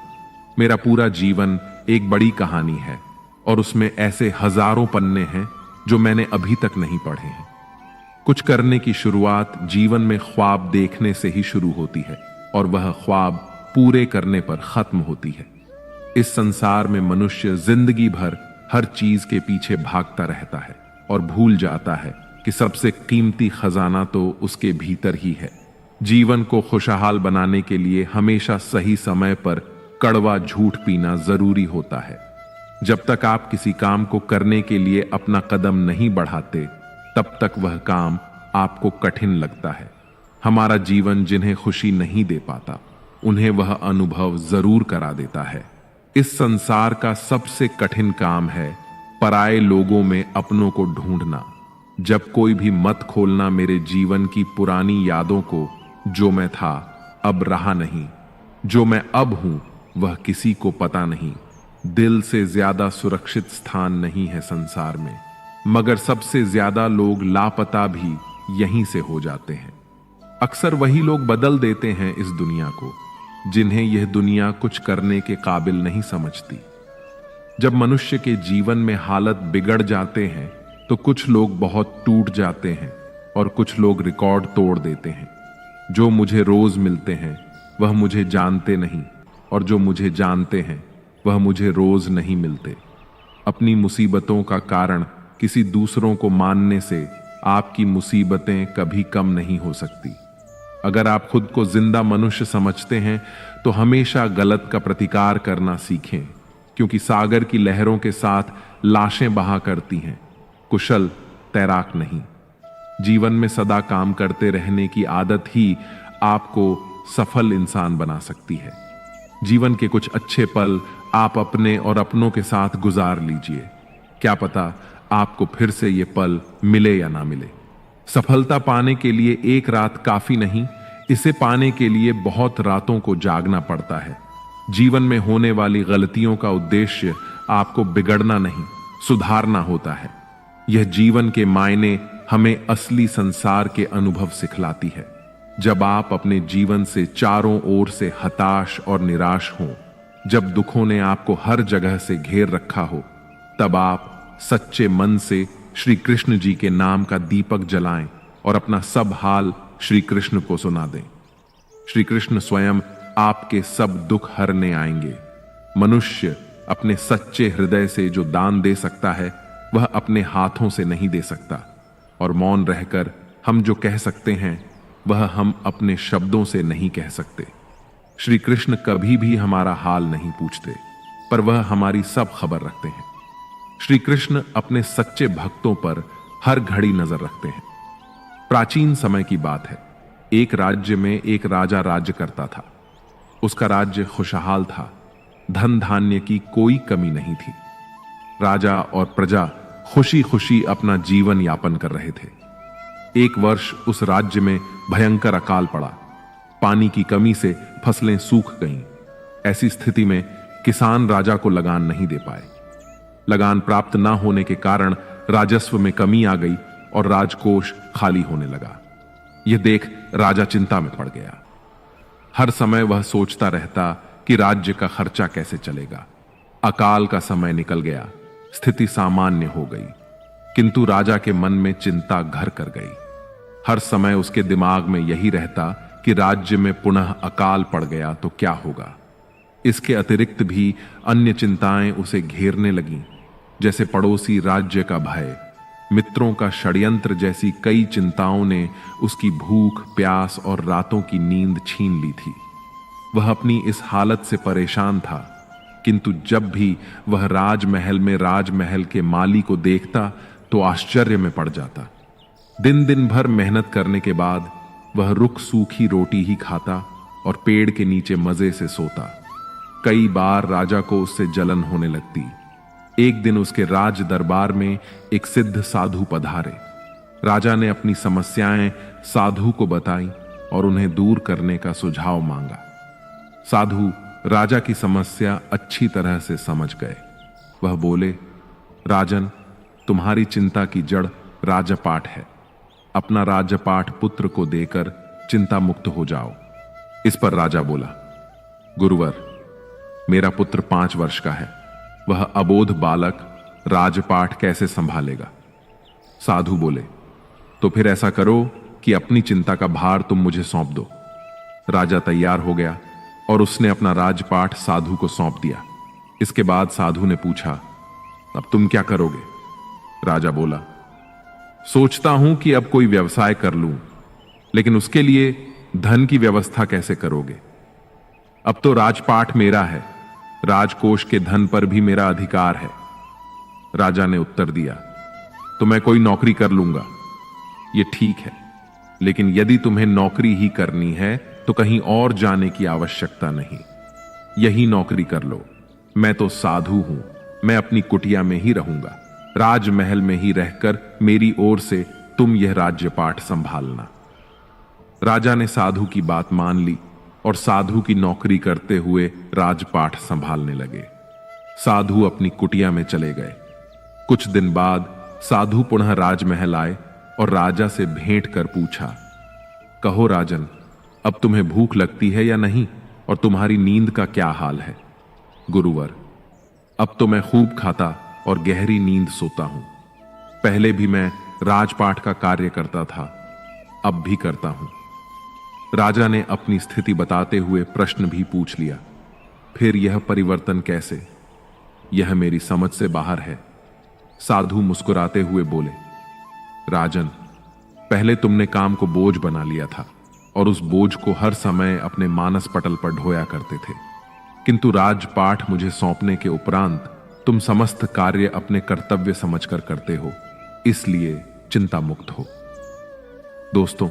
मेरा पूरा जीवन एक बड़ी कहानी है और उसमें ऐसे हजारों पन्ने हैं जो मैंने अभी तक नहीं पढ़े हैं। कुछ करने की शुरुआत जीवन में ख्वाब देखने से ही शुरू होती है और वह ख्वाब पूरे करने पर खत्म होती है। इस संसार में मनुष्य जिंदगी भर हर चीज के पीछे भागता रहता है और भूल जाता है कि सबसे कीमती खजाना तो उसके भीतर ही है। जीवन को खुशहाल बनाने के लिए हमेशा सही समय पर कड़वा झूठ पीना जरूरी होता है। जब तक आप किसी काम को करने के लिए अपना कदम नहीं बढ़ाते तब तक वह काम आपको कठिन लगता है। हमारा जीवन जिन्हें खुशी नहीं दे पाता उन्हें वह अनुभव जरूर करा देता है। इस संसार का सबसे कठिन काम है पराये लोगों में अपनों को ढूंढना। जब कोई भी मत खोलना मेरे जीवन की पुरानी यादों को, जो मैं था अब रहा नहीं, जो मैं अब हूं वह किसी को पता नहीं। दिल से ज्यादा सुरक्षित स्थान नहीं है संसार में, मगर सबसे ज्यादा लोग लापता भी यहीं से हो जाते हैं। अक्सर वही लोग बदल देते हैं इस दुनिया को जिन्हें यह दुनिया कुछ करने के काबिल नहीं समझती। जब मनुष्य के जीवन में हालत बिगड़ जाते हैं तो कुछ लोग बहुत टूट जाते हैं और कुछ लोग रिकॉर्ड तोड़ देते हैं। जो मुझे रोज मिलते हैं वह मुझे जानते नहीं और जो मुझे जानते हैं वह मुझे रोज नहीं मिलते। अपनी मुसीबतों का कारण किसी दूसरों को मानने से आपकी मुसीबतें कभी कम नहीं हो सकती। अगर आप खुद को जिंदा मनुष्य समझते हैं तो हमेशा गलत का प्रतिकार करना सीखें, क्योंकि सागर की लहरों के साथ लाशें बहा करती हैं, कुशल तैराक नहीं। जीवन में सदा काम करते रहने की आदत ही आपको सफल इंसान बना सकती है। जीवन के कुछ अच्छे पल आप अपने और अपनों के साथ गुजार लीजिए। क्या पता आपको फिर से ये पल मिले या ना मिले। सफलता पाने के लिए एक रात काफी नहीं, इसे पाने के लिए बहुत रातों को जागना पड़ता है। जीवन में होने वाली गलतियों का उद्देश्य आपको बिगड़ना नहीं, सुधारना होता है। यह जीवन के मायने हमें असली संसार के अनुभव सिखलाती है। जब आप अपने जीवन से चारों ओर से हताश और निराश हों, जब दुखों ने आपको हर जगह से घेर रखा हो, तब आप सच्चे मन से श्री कृष्ण जी के नाम का दीपक जलाएं और अपना सब हाल श्री कृष्ण को सुना दें। श्री कृष्ण स्वयं आपके सब दुख हरने आएंगे। मनुष्य अपने सच्चे हृदय से जो दान दे सकता है वह अपने हाथों से नहीं दे सकता, और मौन रहकर हम जो कह सकते हैं वह हम अपने शब्दों से नहीं कह सकते। श्री कृष्ण कभी भी हमारा हाल नहीं पूछते, पर वह हमारी सब खबर रखते हैं। श्री कृष्ण अपने सच्चे भक्तों पर हर घड़ी नजर रखते हैं। प्राचीन समय की बात है, एक राज्य में एक राजा राज्य करता था। उसका राज्य खुशहाल था, धन धान्य की कोई कमी नहीं थी। राजा और प्रजा खुशी खुशी अपना जीवन यापन कर रहे थे। एक वर्ष उस राज्य में भयंकर अकाल पड़ा। पानी की कमी से फसलें सूख गईं। ऐसी स्थिति में किसान राजा को लगान नहीं दे पाए। लगान प्राप्त न होने के कारण राजस्व में कमी आ गई और राजकोष खाली होने लगा। यह देख राजा चिंता में पड़ गया। हर समय वह सोचता रहता कि राज्य का खर्चा कैसे चलेगा। अकाल का समय निकल गया, स्थिति सामान्य हो गई, किंतु राजा के मन में चिंता घर कर गई। हर समय उसके दिमाग में यही रहता कि राज्य में पुनः अकाल पड़ गया तो क्या होगा। इसके अतिरिक्त भी अन्य चिंताएं उसे घेरने लगीं, जैसे पड़ोसी राज्य का भय, मित्रों का षड्यंत्र जैसी कई चिंताओं ने उसकी भूख, प्यास और रातों की नींद छीन ली थी। वह अपनी इस हालत से परेशान था, किंतु जब भी वह राजमहल में राजमहल के माली को देखता तो आश्चर्य में पड़ जाता। दिन दिन भर मेहनत करने के बाद वह रुख सूखी रोटी ही खाता और पेड़ के नीचे मजे से सोता। कई बार राजा को उससे जलन होने लगती। एक दिन उसके राज दरबार में एक सिद्ध साधु पधारे। राजा ने अपनी समस्याएं साधु को बताई और उन्हें दूर करने का सुझाव मांगा। साधु राजा की समस्या अच्छी तरह से समझ गए। वह बोले, राजन, तुम्हारी चिंता की जड़ राजपाट है। अपना राजपाट पुत्र को देकर चिंता मुक्त हो जाओ। इस पर राजा बोला, गुरुवर, मेरा पुत्र 5 वर्ष का है। वह अबोध बालक राजपाट कैसे संभालेगा? साधु बोले, तो फिर ऐसा करो कि अपनी चिंता का भार तुम मुझे सौंप दो। राजा तैयार हो गया और उसने अपना राजपाट साधु को सौंप दिया। इसके बाद साधु ने पूछा, अब तुम क्या करोगे? राजा बोला, सोचता हूं कि अब कोई व्यवसाय कर लूं, लेकिन उसके लिए धन की व्यवस्था कैसे करोगे? अब तो राजपाट मेरा है, राजकोष के धन पर भी मेरा अधिकार है। राजा ने उत्तर दिया, तो मैं कोई नौकरी कर लूंगा। यह ठीक है, लेकिन यदि तुम्हें नौकरी ही करनी है तो कहीं और जाने की आवश्यकता नहीं। यही नौकरी कर लो। मैं तो साधु हूं, मैं अपनी कुटिया में ही रहूंगा। राजमहल में ही रहकर मेरी ओर से तुम यह राज्यपाठ संभालना। राजा ने साधु की बात मान ली और साधु की नौकरी करते हुए राजपाठ संभालने लगे। साधु अपनी कुटिया में चले गए। कुछ दिन बाद साधु पुनः राजमहल आए और राजा से भेंट कर पूछा, कहो राजन, अब तुम्हें भूख लगती है या नहीं, और तुम्हारी नींद का क्या हाल है? गुरुवर, अब तो मैं खूब खाता और गहरी नींद सोता हूं। पहले भी मैं राजपाट का कार्य करता था, अब भी करता हूं। राजा ने अपनी स्थिति बताते हुए प्रश्न भी पूछ लिया, फिर यह परिवर्तन कैसे? यह मेरी समझ से बाहर है। साधु मुस्कुराते हुए बोले, राजन, पहले तुमने काम को बोझ बना लिया था और उस बोझ को हर समय अपने मानस पटल पर ढोया करते थे, किंतु राजपाठ मुझे सौंपने के उपरांत तुम समस्त कार्य अपने कर्तव्य समझकर करते हो, इसलिए चिंता मुक्त हो। दोस्तों,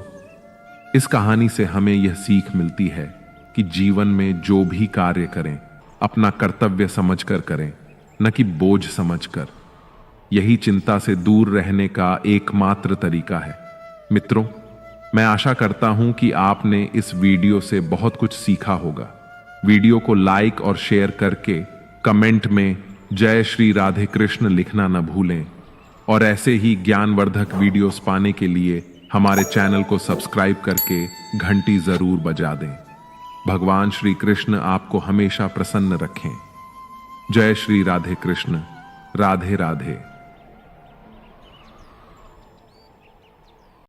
इस कहानी से हमें यह सीख मिलती है कि जीवन में जो भी कार्य करें अपना कर्तव्य समझकर करें, न कि बोझ समझकर। यही चिंता से दूर रहने का एकमात्र तरीका है। मित्रों, मैं आशा करता हूं कि आपने इस वीडियो से बहुत कुछ सीखा होगा। वीडियो को लाइक और शेयर करके कमेंट में जय श्री राधे कृष्ण लिखना न भूलें और ऐसे ही ज्ञानवर्धक वीडियोस पाने के लिए हमारे चैनल को सब्सक्राइब करके घंटी जरूर बजा दें। भगवान श्री कृष्ण आपको हमेशा प्रसन्न रखें। जय श्री राधे कृष्ण। राधे राधे।